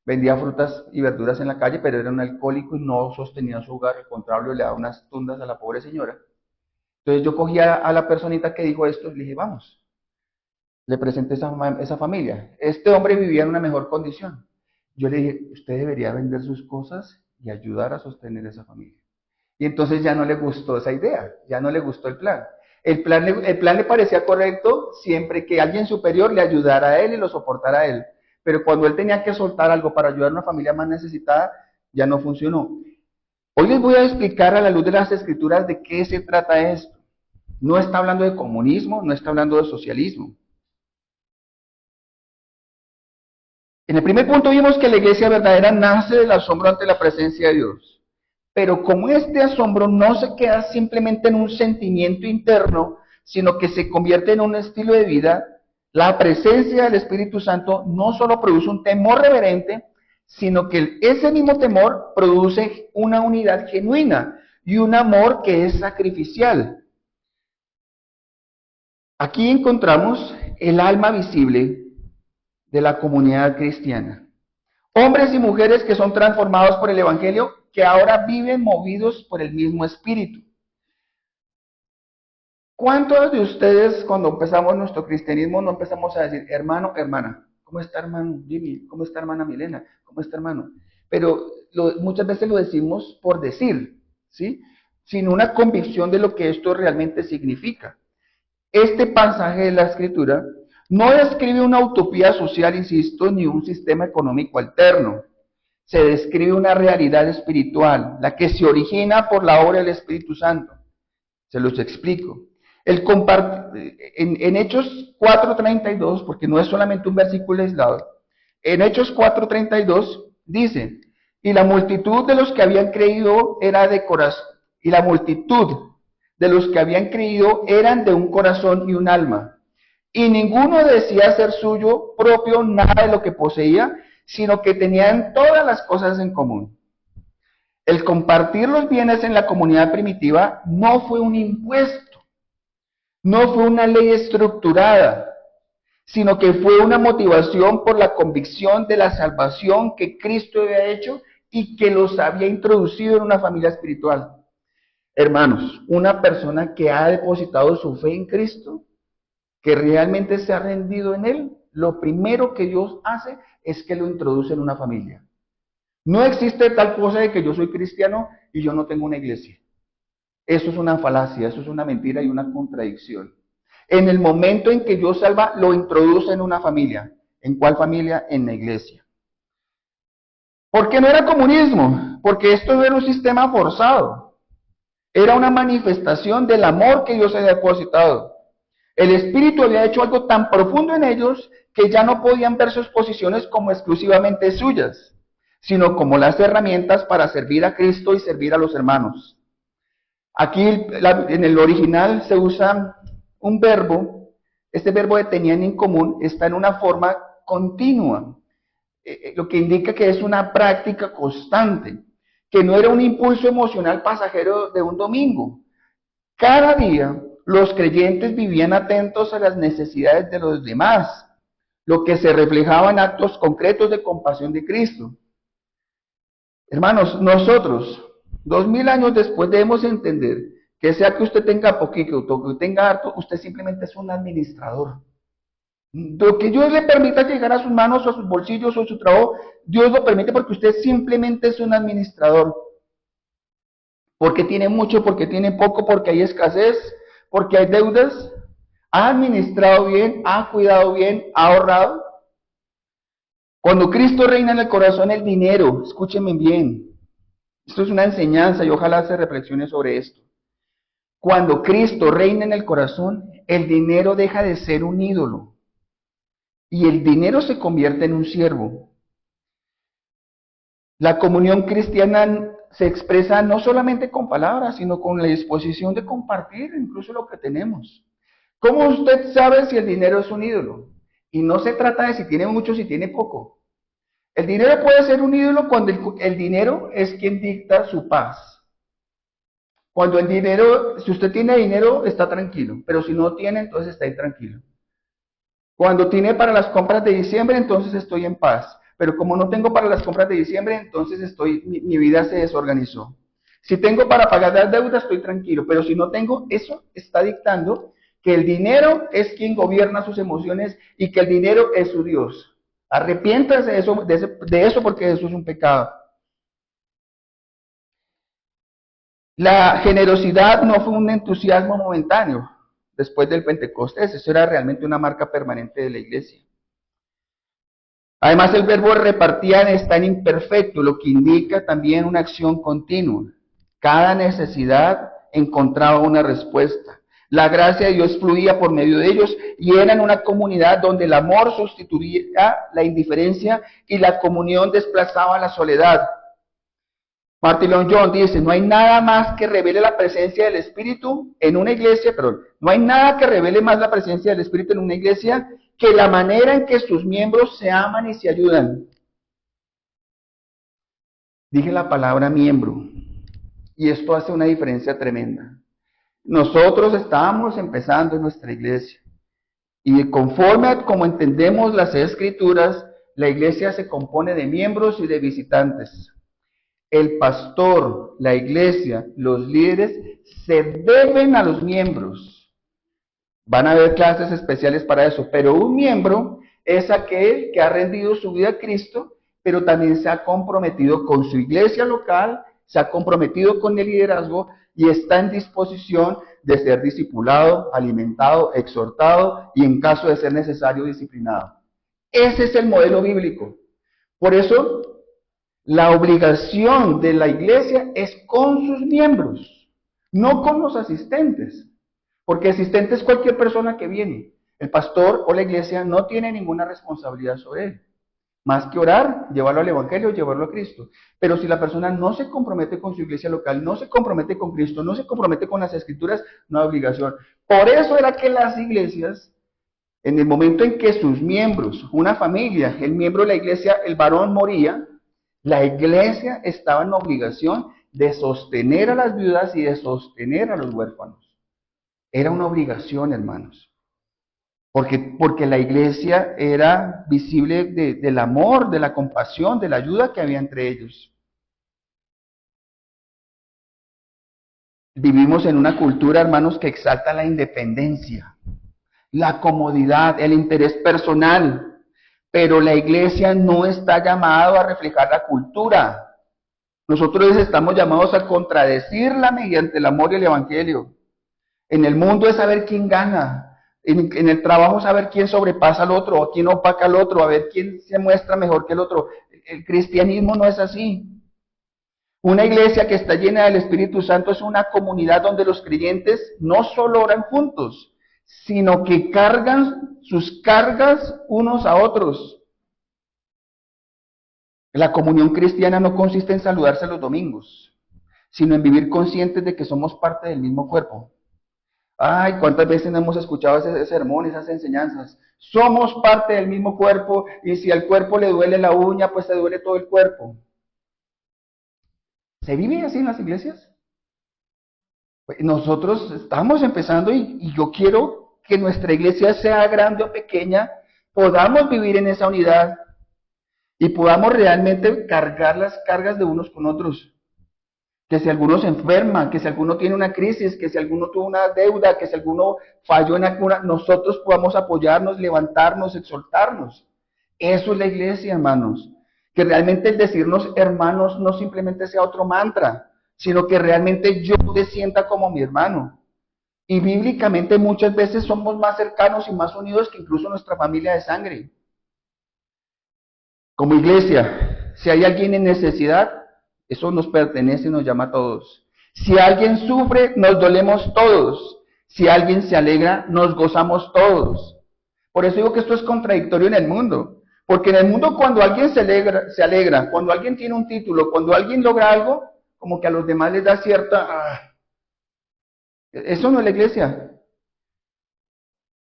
vendía frutas y verduras en la calle, pero era un alcohólico y no sostenía su hogar, al contrario, le daba unas tundas a la pobre señora. Entonces yo cogí a la personita que dijo esto y le dije, vamos, le presenté esa familia. Este hombre vivía en una mejor condición. Yo le dije, usted debería vender sus cosas y ayudar a sostener esa familia. Y entonces ya no le gustó esa idea, ya no le gustó el plan. El plan le parecía correcto siempre que alguien superior le ayudara a él y lo soportara a él. Pero cuando él tenía que soltar algo para ayudar a una familia más necesitada, ya no funcionó. Hoy les voy a explicar a la luz de las Escrituras de qué se trata esto. No está hablando de comunismo, no está hablando de socialismo. En el primer punto vimos que la iglesia verdadera nace del asombro ante la presencia de Dios. Pero como este asombro no se queda simplemente en un sentimiento interno, sino que se convierte en un estilo de vida, la presencia del Espíritu Santo no solo produce un temor reverente, sino que ese mismo temor produce una unidad genuina y un amor que es sacrificial. Aquí encontramos el alma visible de la comunidad cristiana. Hombres y mujeres que son transformados por el Evangelio, que ahora viven movidos por el mismo Espíritu. ¿Cuántos de ustedes cuando empezamos nuestro cristianismo no empezamos a decir, hermano, hermana? ¿Cómo está hermano Jimmy? ¿Cómo está hermana Milena? ¿Cómo está hermano? Pero muchas veces lo decimos por decir, ¿sí? Sin una convicción de lo que esto realmente significa. Este pasaje de la Escritura no describe una utopía social, insisto, ni un sistema económico alterno. Se describe una realidad espiritual, la que se origina por la obra del Espíritu Santo. Se los explico. En Hechos 4:32, porque no es solamente un versículo aislado, en Hechos 4:32 dice, y la multitud de los que habían creído era de corazón, y la multitud de los que habían creído eran de un corazón y un alma. Y ninguno decía ser suyo propio nada de lo que poseía, sino que tenían todas las cosas en común. El compartir los bienes en la comunidad primitiva no fue un impuesto, no fue una ley estructurada, sino que fue una motivación por la convicción de la salvación que Cristo había hecho y que los había introducido en una familia espiritual. Hermanos, una persona que ha depositado su fe en Cristo, que realmente se ha rendido en Él, lo primero que Dios hace es que lo introduce en una familia. No existe tal cosa de que yo soy cristiano y yo no tengo una iglesia. Eso es una falacia, eso es una mentira y una contradicción. En el momento en que Dios salva, lo introduce en una familia. ¿En cuál familia? En la iglesia. ¿Por qué no era comunismo? Porque esto no era un sistema forzado. Era una manifestación del amor que Dios había depositado. El Espíritu había hecho algo tan profundo en ellos que ya no podían ver sus posiciones como exclusivamente suyas, sino como las herramientas para servir a Cristo y servir a los hermanos. Aquí en el original se usa un verbo, este verbo de tenían en común está en una forma continua, lo que indica que es una práctica constante, que no era un impulso emocional pasajero de un domingo. Cada día los creyentes vivían atentos a las necesidades de los demás, lo que se reflejaba en actos concretos de compasión de Cristo. Hermanos, nosotros, 2000 años después, debemos entender que sea que usted tenga poquito o que tenga harto, usted simplemente es un administrador. Lo que Dios le permita llegar a sus manos o a sus bolsillos o a su trabajo, Dios lo permite porque usted simplemente es un administrador. Porque tiene mucho, porque tiene poco, porque hay escasez, porque hay deudas. ¿Ha administrado bien? ¿Ha cuidado bien? ¿Ha ahorrado? Cuando Cristo reina en el corazón, el dinero, escúchenme bien, esto es una enseñanza y ojalá se reflexione sobre esto. Cuando Cristo reina en el corazón, el dinero deja de ser un ídolo y el dinero se convierte en un siervo. La comunión cristiana se expresa no solamente con palabras, sino con la disposición de compartir incluso lo que tenemos. ¿Cómo usted sabe si el dinero es un ídolo? Y no se trata de si tiene mucho o si tiene poco. El dinero puede ser un ídolo cuando el dinero es quien dicta su paz. Cuando el dinero, si usted tiene dinero, está tranquilo, pero si no tiene, entonces está intranquilo. Cuando tiene para las compras de diciembre, entonces estoy en paz. Pero como no tengo para las compras de diciembre, entonces mi vida se desorganizó. Si tengo para pagar las deudas, estoy tranquilo. Pero si no tengo, eso está dictando que el dinero es quien gobierna sus emociones y que el dinero es su Dios. Arrepiéntase de eso porque eso es un pecado. La generosidad no fue un entusiasmo momentáneo después del Pentecostés, eso era realmente una marca permanente de la iglesia. Además, el verbo repartían está en imperfecto, lo que indica también una acción continua. Cada necesidad encontraba una respuesta. La gracia de Dios fluía por medio de ellos y eran una comunidad donde el amor sustituía la indiferencia y la comunión desplazaba la soledad. Martin Lloyd Jones dice, no hay nada más que revele la presencia del Espíritu en una iglesia, perdón, no hay nada que revele más la presencia del Espíritu en una iglesia que la manera en que sus miembros se aman y se ayudan. Dije la palabra miembro, y esto hace una diferencia tremenda. Nosotros estábamos empezando en nuestra iglesia, y conforme a como entendemos las Escrituras, la iglesia se compone de miembros y de visitantes. El pastor, la iglesia, los líderes se deben a los miembros. Van a haber clases especiales para eso, pero un miembro es aquel que ha rendido su vida a Cristo, pero también se ha comprometido con su iglesia local, se ha comprometido con el liderazgo y está en disposición de ser discipulado, alimentado, exhortado y en caso de ser necesario, disciplinado. Ese es el modelo bíblico. Por eso, la obligación de la iglesia es con sus miembros, no con los asistentes. Porque asistente es cualquier persona que viene. El pastor o la iglesia no tiene ninguna responsabilidad sobre él. Más que orar, llevarlo al evangelio, llevarlo a Cristo. Pero si la persona no se compromete con su iglesia local, no se compromete con Cristo, no se compromete con las Escrituras, no hay obligación. Por eso era que las iglesias, en el momento en que sus miembros, una familia, el miembro de la iglesia, el varón moría, la iglesia estaba en obligación de sostener a las viudas y de sostener a los huérfanos. Era una obligación, hermanos. Porque la iglesia era visible del amor, de la compasión, de la ayuda que había entre ellos. Vivimos en una cultura, hermanos, que exalta la independencia, la comodidad, el interés personal. Pero la iglesia no está llamada a reflejar la cultura. Nosotros estamos llamados a contradecirla mediante el amor y el evangelio. En el mundo es saber quién gana. En el trabajo saber quién sobrepasa al otro, o quién opaca al otro, a ver quién se muestra mejor que el otro. El cristianismo no es así. Una iglesia que está llena del Espíritu Santo es una comunidad donde los creyentes no solo oran juntos, sino que cargan sus cargas unos a otros. La comunión cristiana no consiste en saludarse los domingos, sino en vivir conscientes de que somos parte del mismo cuerpo. Ay, cuántas veces hemos escuchado ese sermón, esas enseñanzas. Somos parte del mismo cuerpo y si al cuerpo le duele la uña, pues se duele todo el cuerpo. ¿Se vive así en las iglesias? Pues nosotros estamos empezando y yo quiero que nuestra iglesia sea grande o pequeña, podamos vivir en esa unidad y podamos realmente cargar las cargas de unos con otros. Que si alguno se enferma, que si alguno tiene una crisis, que si alguno tuvo una deuda, que si alguno falló en alguna, nosotros podamos apoyarnos, levantarnos, exhortarnos. Eso es la iglesia, hermanos. Que realmente el decirnos hermanos no simplemente sea otro mantra, sino que realmente yo te sienta como mi hermano. Y bíblicamente muchas veces somos más cercanos y más unidos que incluso nuestra familia de sangre. Como iglesia, si hay alguien en necesidad, eso nos pertenece y nos llama a todos. Si alguien sufre, nos dolemos todos. Si alguien se alegra, nos gozamos todos. Por eso digo que esto es contradictorio en el mundo. Porque en el mundo cuando alguien se alegra, cuando alguien tiene un título, cuando alguien logra algo, como que a los demás les da cierta... Eso no es la iglesia.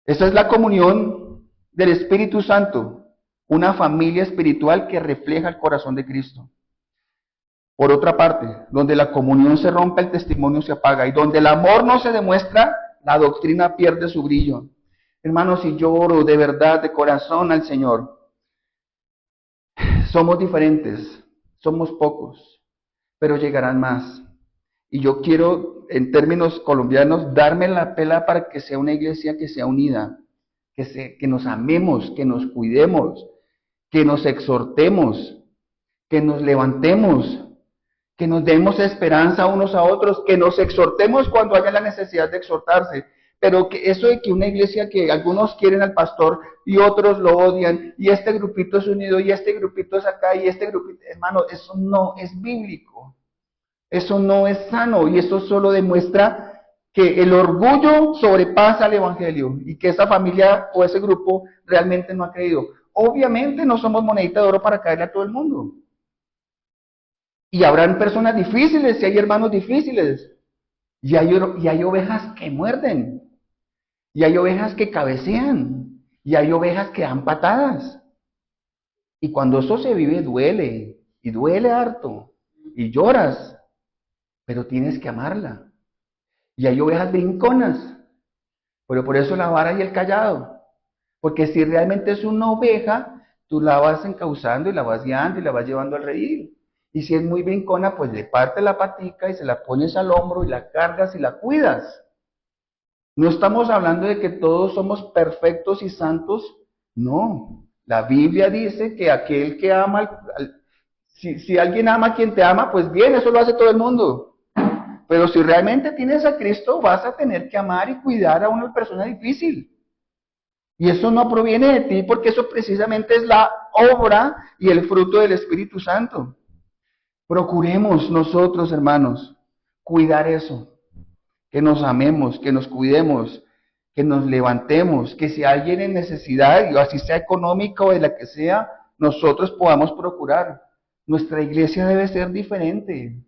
Esa es la comunión del Espíritu Santo. Una familia espiritual que refleja el corazón de Cristo. Por otra parte, donde la comunión se rompe, el testimonio se apaga. Y donde el amor no se demuestra, la doctrina pierde su brillo. Hermanos, si yo oro de verdad, de corazón al Señor, somos diferentes, somos pocos, pero llegarán más. Y yo quiero, en términos colombianos, darme la pela para que sea una iglesia que sea unida, que nos amemos, que nos cuidemos, que nos exhortemos, que nos levantemos, que nos demos esperanza unos a otros, que nos exhortemos cuando haya la necesidad de exhortarse. Pero que eso de que una iglesia que algunos quieren al pastor y otros lo odian, y este grupito es unido, y este grupito es acá, y este grupito, hermano, eso no es bíblico. Eso no es sano y eso solo demuestra que el orgullo sobrepasa al evangelio y que esa familia o ese grupo realmente no ha creído. Obviamente no somos monedita de oro para caerle a todo el mundo. Y habrán personas difíciles y hay hermanos difíciles. Y hay ovejas que muerden. Y hay ovejas que cabecean. Y hay ovejas que dan patadas. Y cuando eso se vive duele. Y duele harto. Y lloras. Pero tienes que amarla. Y hay ovejas brinconas. Pero por eso la vara y el callado. Porque si realmente es una oveja, tú la vas encauzando y la vas guiando y la vas llevando al redil. Y si es muy brincona, pues le partes la patica y se la pones al hombro y la cargas y la cuidas. No estamos hablando de que todos somos perfectos y santos. No. La Biblia dice que aquel que ama, si alguien ama a quien te ama, pues bien, eso lo hace todo el mundo. Pero si realmente tienes a Cristo, vas a tener que amar y cuidar a una persona difícil. Y eso no proviene de ti, porque eso precisamente es la obra y el fruto del Espíritu Santo. Procuremos nosotros, hermanos, cuidar eso. Que nos amemos, que nos cuidemos, que nos levantemos, que si alguien en necesidad, así sea económica o de la que sea, nosotros podamos procurar. Nuestra iglesia debe ser diferente.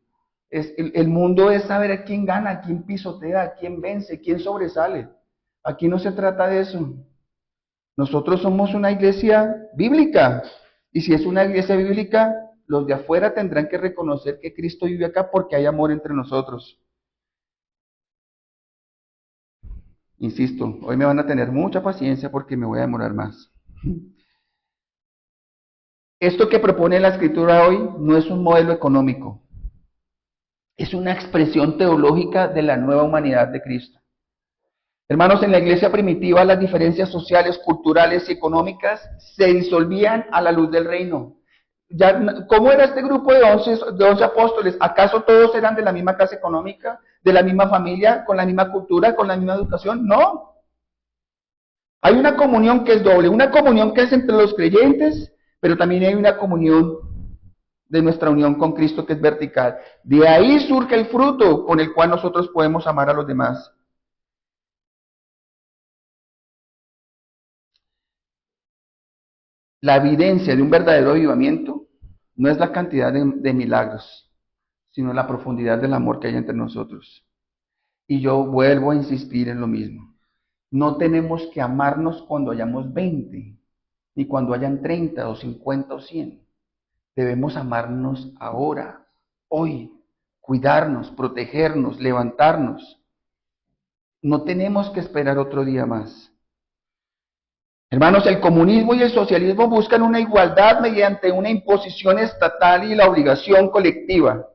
El mundo es saber a quién gana, a quién pisotea, a quién vence, quién sobresale. Aquí no se trata de eso. Nosotros somos una iglesia bíblica. Y si es una iglesia bíblica, los de afuera tendrán que reconocer que Cristo vive acá porque hay amor entre nosotros. Insisto, hoy me van a tener mucha paciencia porque me voy a demorar más. Esto que propone la Escritura hoy no es un modelo económico. Es una expresión teológica de la nueva humanidad de Cristo. Hermanos, en la iglesia primitiva las diferencias sociales, culturales y económicas se disolvían a la luz del reino. ¿Cómo era este grupo de 11 apóstoles? ¿Acaso todos eran de la misma clase económica, de la misma familia, con la misma cultura, con la misma educación? No. Hay una comunión que es doble, una comunión que es entre los creyentes, pero también hay una comunión de nuestra unión con Cristo que es vertical. De ahí surge el fruto con el cual nosotros podemos amar a los demás. La evidencia de un verdadero avivamiento no es la cantidad de milagros, sino la profundidad del amor que hay entre nosotros. Y yo vuelvo a insistir en lo mismo. No tenemos que amarnos cuando hayamos 20, ni cuando hayan 30 o 50 o 100. Debemos amarnos ahora, hoy, cuidarnos, protegernos, levantarnos. No tenemos que esperar otro día más. Hermanos, el comunismo y el socialismo buscan una igualdad mediante una imposición estatal y la obligación colectiva,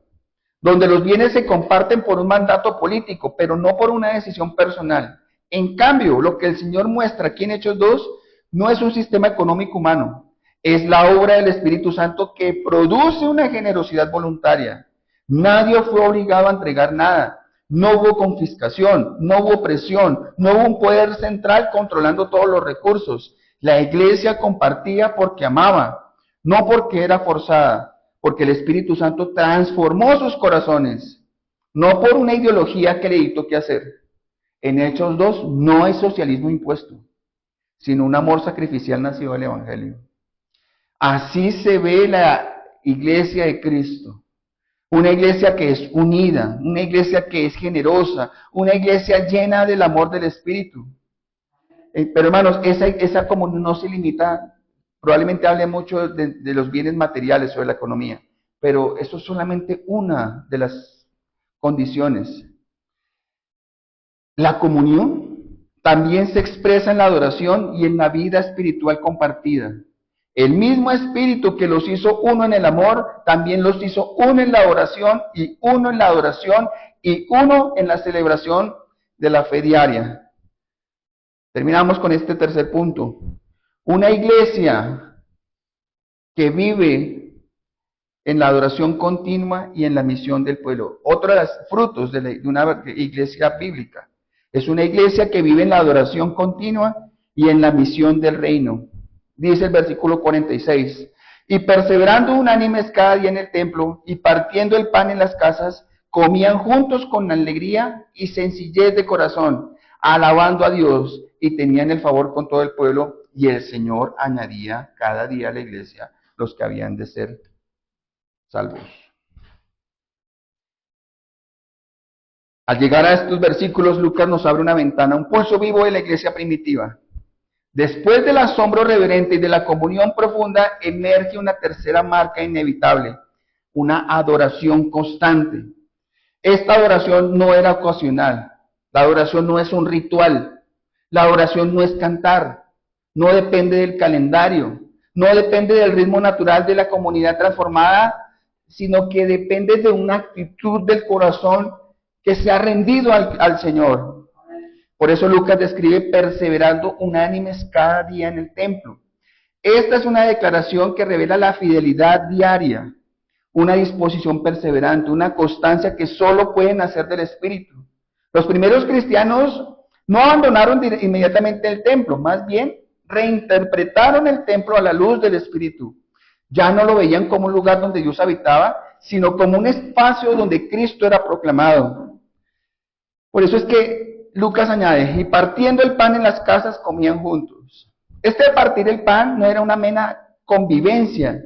donde los bienes se comparten por un mandato político, pero no por una decisión personal. En cambio, lo que el Señor muestra aquí en Hechos 2 no es un sistema económico humano, es la obra del Espíritu Santo que produce una generosidad voluntaria. Nadie fue obligado a entregar nada. No hubo confiscación, no hubo presión, no hubo un poder central controlando todos los recursos. La iglesia compartía porque amaba, no porque era forzada, porque el Espíritu Santo transformó sus corazones, no por una ideología que le dictó qué hacer. En Hechos 2 no hay socialismo impuesto, sino un amor sacrificial nacido del Evangelio. Así se ve la iglesia de Cristo. Una iglesia que es unida, una iglesia que es generosa, una iglesia llena del amor del Espíritu. Pero hermanos, esa comunión no se limita, probablemente hable mucho de los bienes materiales o de la economía, pero eso es solamente una de las condiciones. La comunión también se expresa en la adoración y en la vida espiritual compartida. El mismo Espíritu que los hizo uno en el amor, también los hizo uno en la oración y uno en la adoración y uno en la celebración de la fe diaria. Terminamos con este tercer punto. Una iglesia que vive en la adoración continua y en la misión del pueblo. Otro de los frutos de una iglesia bíblica. Es una iglesia que vive en la adoración continua y en la misión del reino. Dice el versículo 46, y perseverando unánimes cada día en el templo y partiendo el pan en las casas, comían juntos con alegría y sencillez de corazón, alabando a Dios, y tenían el favor con todo el pueblo, y el Señor añadía cada día a la iglesia los que habían de ser salvos. Al llegar a estos versículos, Lucas nos abre una ventana, un pulso vivo de la iglesia primitiva. Después del asombro reverente y de la comunión profunda, emerge una tercera marca inevitable, una adoración constante. Esta adoración no era ocasional, la adoración no es un ritual, la adoración no es cantar, no depende del calendario, no depende del ritmo natural de la comunidad transformada, sino que depende de una actitud del corazón que se ha rendido al Señor. Por eso Lucas describe perseverando unánimes cada día en el templo. Esta es una declaración que revela la fidelidad diaria, una disposición perseverante, una constancia que solo puede nacer del Espíritu. Los primeros cristianos no abandonaron inmediatamente el templo, más bien reinterpretaron el templo a la luz del Espíritu. Ya no lo veían como un lugar donde Dios habitaba, sino como un espacio donde Cristo era proclamado. Por eso es que Lucas añade, y partiendo el pan en las casas comían juntos. Este partir el pan no era una mera convivencia,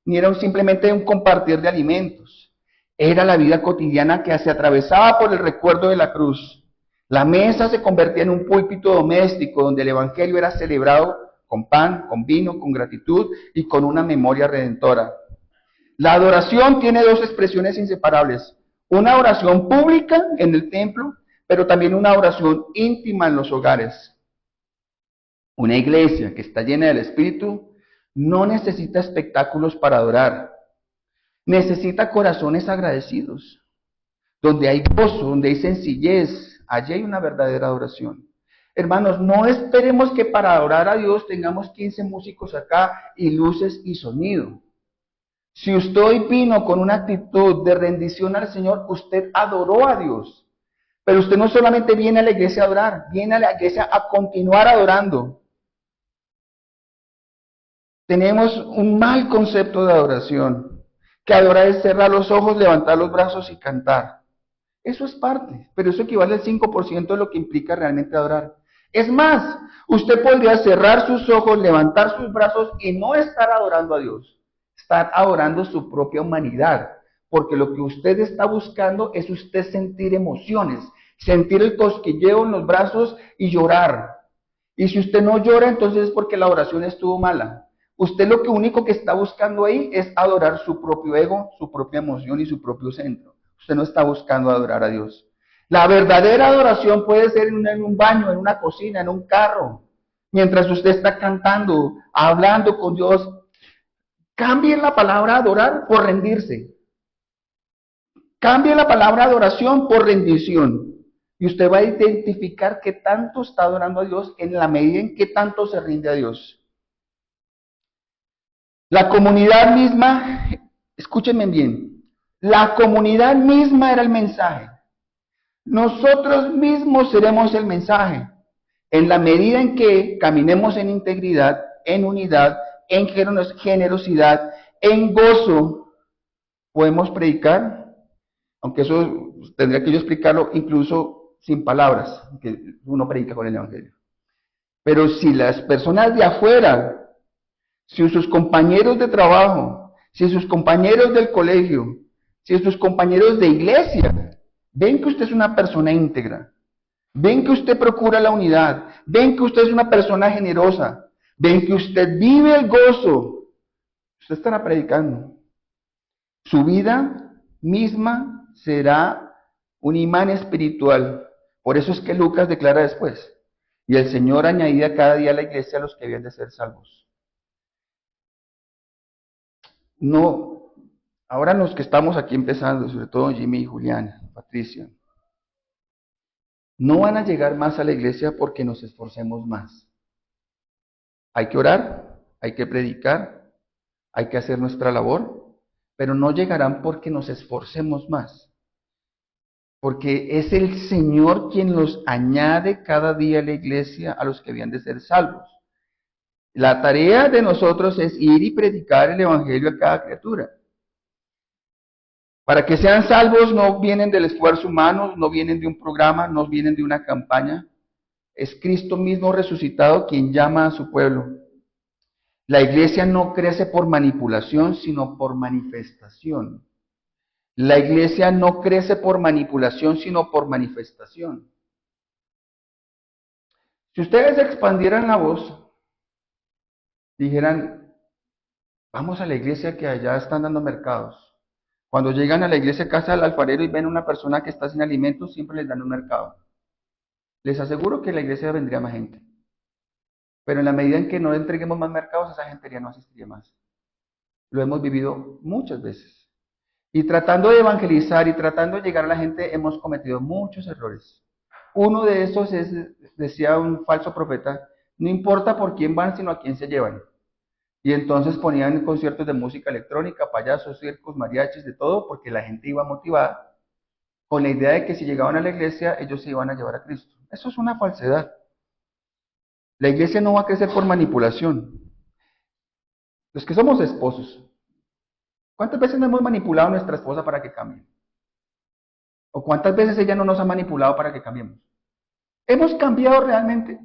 ni era simplemente un compartir de alimentos. Era la vida cotidiana que se atravesaba por el recuerdo de la cruz. La mesa se convertía en un púlpito doméstico donde el evangelio era celebrado con pan, con vino, con gratitud y con una memoria redentora. La adoración tiene dos expresiones inseparables. Una oración pública en el templo, pero también una oración íntima en los hogares. Una iglesia que está llena del Espíritu no necesita espectáculos para adorar. Necesita corazones agradecidos. Donde hay gozo, donde hay sencillez, allí hay una verdadera adoración. Hermanos, no esperemos que para adorar a Dios tengamos 15 músicos acá y luces y sonido. Si usted hoy vino con una actitud de rendición al Señor, usted adoró a Dios. Pero usted no solamente viene a la iglesia a adorar, viene a la iglesia a continuar adorando. Tenemos un mal concepto de adoración, que adorar es cerrar los ojos, levantar los brazos y cantar. Eso es parte, pero eso equivale al 5% de lo que implica realmente adorar. Es más, usted podría cerrar sus ojos, levantar sus brazos y no estar adorando a Dios, estar adorando su propia humanidad, porque lo que usted está buscando es usted sentir emociones, sentir el cosquilleo en los brazos y llorar. Y si usted no llora, entonces es porque la oración estuvo mala. Usted lo único que está buscando ahí es adorar su propio ego, su propia emoción y su propio centro. Usted no está buscando adorar a Dios. La verdadera adoración puede ser en un baño, en una cocina, en un carro. Mientras usted está cantando, hablando con Dios, cambie la palabra adorar por rendirse. Cambie la palabra adoración por rendición. Y usted va a identificar qué tanto está adorando a Dios en la medida en que tanto se rinde a Dios. La comunidad misma, escúchenme bien, la comunidad misma era el mensaje. Nosotros mismos seremos el mensaje. En la medida en que caminemos en integridad, en unidad, en generosidad, en gozo, podemos predicar, aunque eso tendría que yo explicarlo incluso sin palabras, que uno predica con el Evangelio. Pero si las personas de afuera, si sus compañeros de trabajo, si sus compañeros del colegio, si sus compañeros de iglesia, ven que usted es una persona íntegra, ven que usted procura la unidad, ven que usted es una persona generosa, ven que usted vive el gozo, usted estará predicando. Su vida misma será un imán espiritual. Por eso es que Lucas declara después, y el Señor añadía cada día a la iglesia a los que habían de ser salvos. No, ahora los que estamos aquí empezando, sobre todo Jimmy y Julián, Patricia, no van a llegar más a la iglesia porque nos esforcemos más. Hay que orar, hay que predicar, hay que hacer nuestra labor, pero no llegarán porque nos esforcemos más. Porque es el Señor quien los añade cada día a la iglesia a los que habían de ser salvos. La tarea de nosotros es ir y predicar el Evangelio a cada criatura. Para que sean salvos no vienen del esfuerzo humano, no vienen de un programa, no vienen de una campaña. Es Cristo mismo resucitado quien llama a su pueblo. La iglesia no crece por manipulación, sino por manifestación. La iglesia no crece por manipulación, sino por manifestación. Si ustedes expandieran la voz, dijeran, vamos a la iglesia que allá están dando mercados. Cuando llegan a la iglesia casa del alfarero y ven a una persona que está sin alimentos, siempre les dan un mercado. Les aseguro que a la iglesia vendría más gente. Pero en la medida en que no entreguemos más mercados, esa gente ya no asistiría más. Lo hemos vivido muchas veces. Y tratando de evangelizar y tratando de llegar a la gente, hemos cometido muchos errores. Uno de esos es, decía un falso profeta, no importa por quién van, sino a quién se llevan. Y entonces ponían conciertos de música electrónica, payasos, circos, mariachis, de todo, porque la gente iba motivada con la idea de que si llegaban a la iglesia, ellos se iban a llevar a Cristo. Eso es una falsedad. La iglesia no va a crecer por manipulación. Los que somos esposos, ¿cuántas veces no hemos manipulado a nuestra esposa para que cambie? ¿O cuántas veces ella no nos ha manipulado para que cambiemos? ¿Hemos cambiado realmente?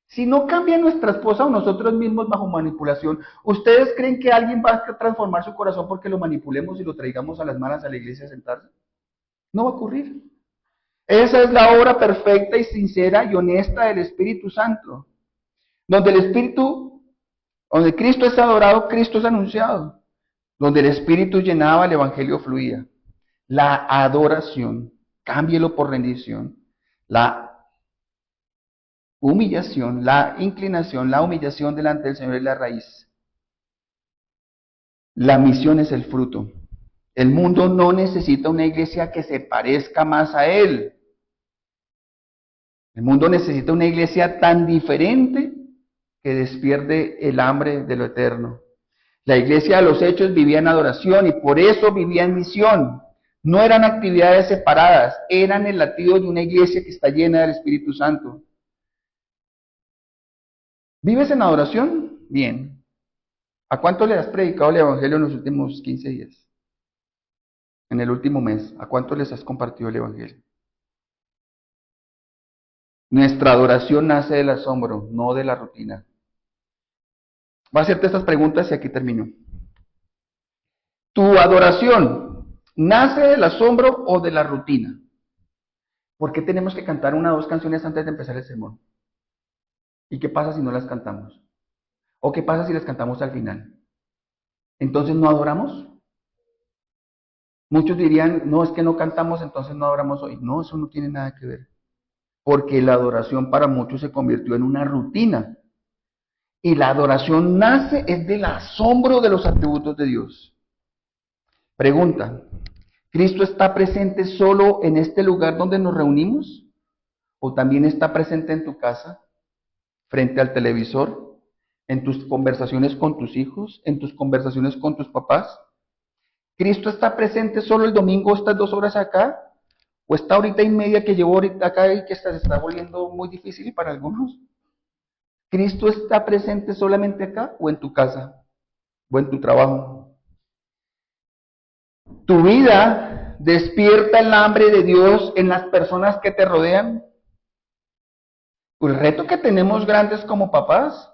Si no cambia nuestra esposa o nosotros mismos bajo manipulación, ¿ustedes creen que alguien va a transformar su corazón porque lo manipulemos y lo traigamos a las malas a la iglesia a sentarse? No va a ocurrir. Esa es la obra perfecta y sincera y honesta del Espíritu Santo. Donde el Espíritu, donde Cristo es adorado, Cristo es anunciado. Donde el Espíritu llenaba, el Evangelio fluía. La adoración, cámbielo por rendición. La humillación, la inclinación, la humillación delante del Señor es la raíz. La misión es el fruto. El mundo no necesita una iglesia que se parezca más a Él. El mundo necesita una iglesia tan diferente que despierte el hambre de lo eterno. La iglesia de los hechos vivía en adoración y por eso vivía en misión. No eran actividades separadas, eran el latido de una iglesia que está llena del Espíritu Santo. ¿Vives en adoración? Bien. ¿A cuánto le has predicado el Evangelio en los últimos 15 días? En el último mes, ¿a cuánto les has compartido el Evangelio? Nuestra adoración nace del asombro, no de la rutina. Voy a hacerte estas preguntas y aquí termino. ¿Tu adoración nace del asombro o de la rutina? ¿Por qué tenemos que cantar una o dos canciones antes de empezar el sermón? ¿Y qué pasa si no las cantamos? ¿O qué pasa si las cantamos al final? ¿Entonces no adoramos? Muchos dirían, no, es que no cantamos, entonces no adoramos hoy. No, eso no tiene nada que ver. Porque la adoración para muchos se convirtió en una rutina. Y la adoración nace es del asombro de los atributos de Dios. Pregunta, ¿Cristo está presente solo en este lugar donde nos reunimos? ¿O también está presente en tu casa, frente al televisor, en tus conversaciones con tus hijos, en tus conversaciones con tus papás? ¿Cristo está presente solo el domingo estas 2 horas acá? ¿O esta horita y media que llevo ahorita acá y que se está volviendo muy difícil para algunos? ¿Cristo está presente solamente acá o en tu casa o en tu trabajo? ¿Tu vida despierta el hambre de Dios en las personas que te rodean? El reto que tenemos grandes como papás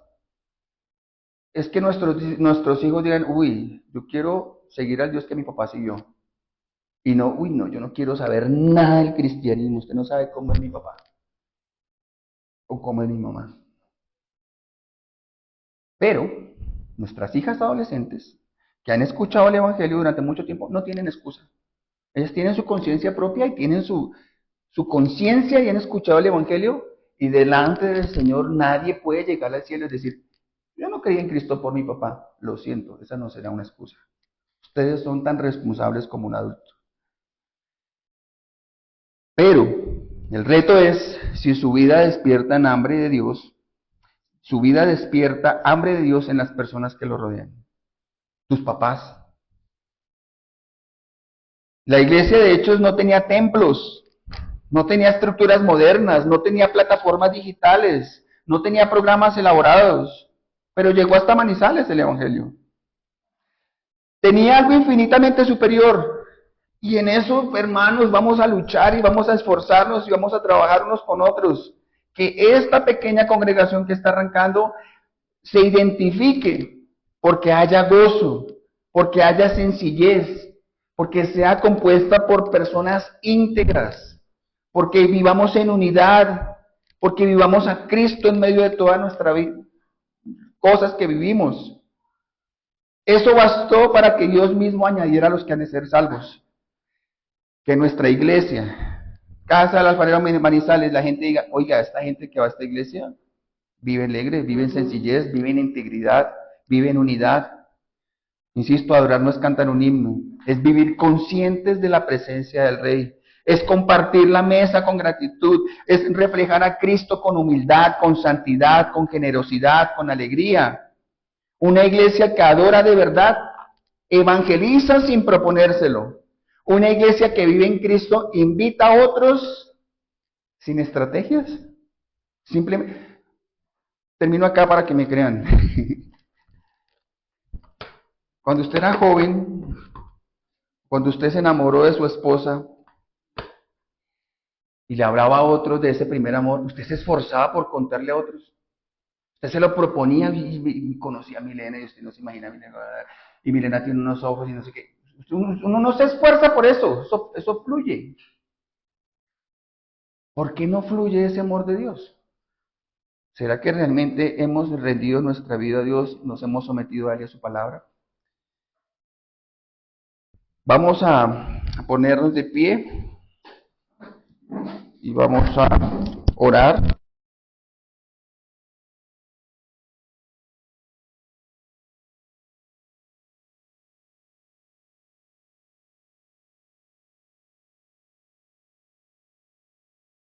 es que nuestros hijos digan, uy, yo quiero seguir al Dios que mi papá siguió. Y no, uy, no, yo no quiero saber nada del cristianismo, usted no sabe cómo es mi papá o cómo es mi mamá. Pero nuestras hijas adolescentes que han escuchado el Evangelio durante mucho tiempo no tienen excusa. Ellas tienen su conciencia propia y tienen su conciencia y han escuchado el Evangelio y delante del Señor nadie puede llegar al cielo y decir, yo no creí en Cristo por mi papá, lo siento, esa no será una excusa. Ustedes son tan responsables como un adulto. Pero el reto es, si su vida despierta en hambre de Dios, su vida despierta hambre de Dios en las personas que lo rodean. Tus papás. La iglesia de Hechos no tenía templos, no tenía estructuras modernas, no tenía plataformas digitales, no tenía programas elaborados, pero llegó hasta Manizales el Evangelio. Tenía algo infinitamente superior, Y en eso, hermanos, vamos a luchar y vamos a esforzarnos y vamos a trabajar unos con otros. Que esta pequeña congregación que está arrancando se identifique, porque haya gozo, porque haya sencillez, porque sea compuesta por personas íntegras, porque vivamos en unidad, porque vivamos a Cristo en medio de toda nuestra vida, cosas que vivimos. Eso bastó para que Dios mismo añadiera a los que han de ser salvos. Que nuestra iglesia, Casa del Alfarero Manizales, la gente diga, oiga, esta gente que va a esta iglesia vive alegre, vive en sencillez, vive en integridad, vive en unidad. Insisto, adorar no es cantar un himno, es vivir conscientes de la presencia del Rey, es compartir la mesa con gratitud, es reflejar a Cristo con humildad, con santidad, con generosidad, con alegría. Una iglesia que adora de verdad, evangeliza sin proponérselo. Una iglesia que vive en Cristo invita a otros sin estrategias. Simplemente, termino acá para que me crean. Cuando usted era joven, cuando usted se enamoró de su esposa y le hablaba a otros de ese primer amor, usted se esforzaba por contarle a otros. Usted se lo proponía y conocía a Milena y usted no se imagina a Milena. Y Milena tiene unos ojos y no sé qué. Uno no se esfuerza por eso fluye. ¿Por qué no fluye ese amor de Dios? ¿Será que realmente hemos rendido nuestra vida a Dios, nos hemos sometido a Él y a su palabra? Vamos a ponernos de pie y vamos a orar.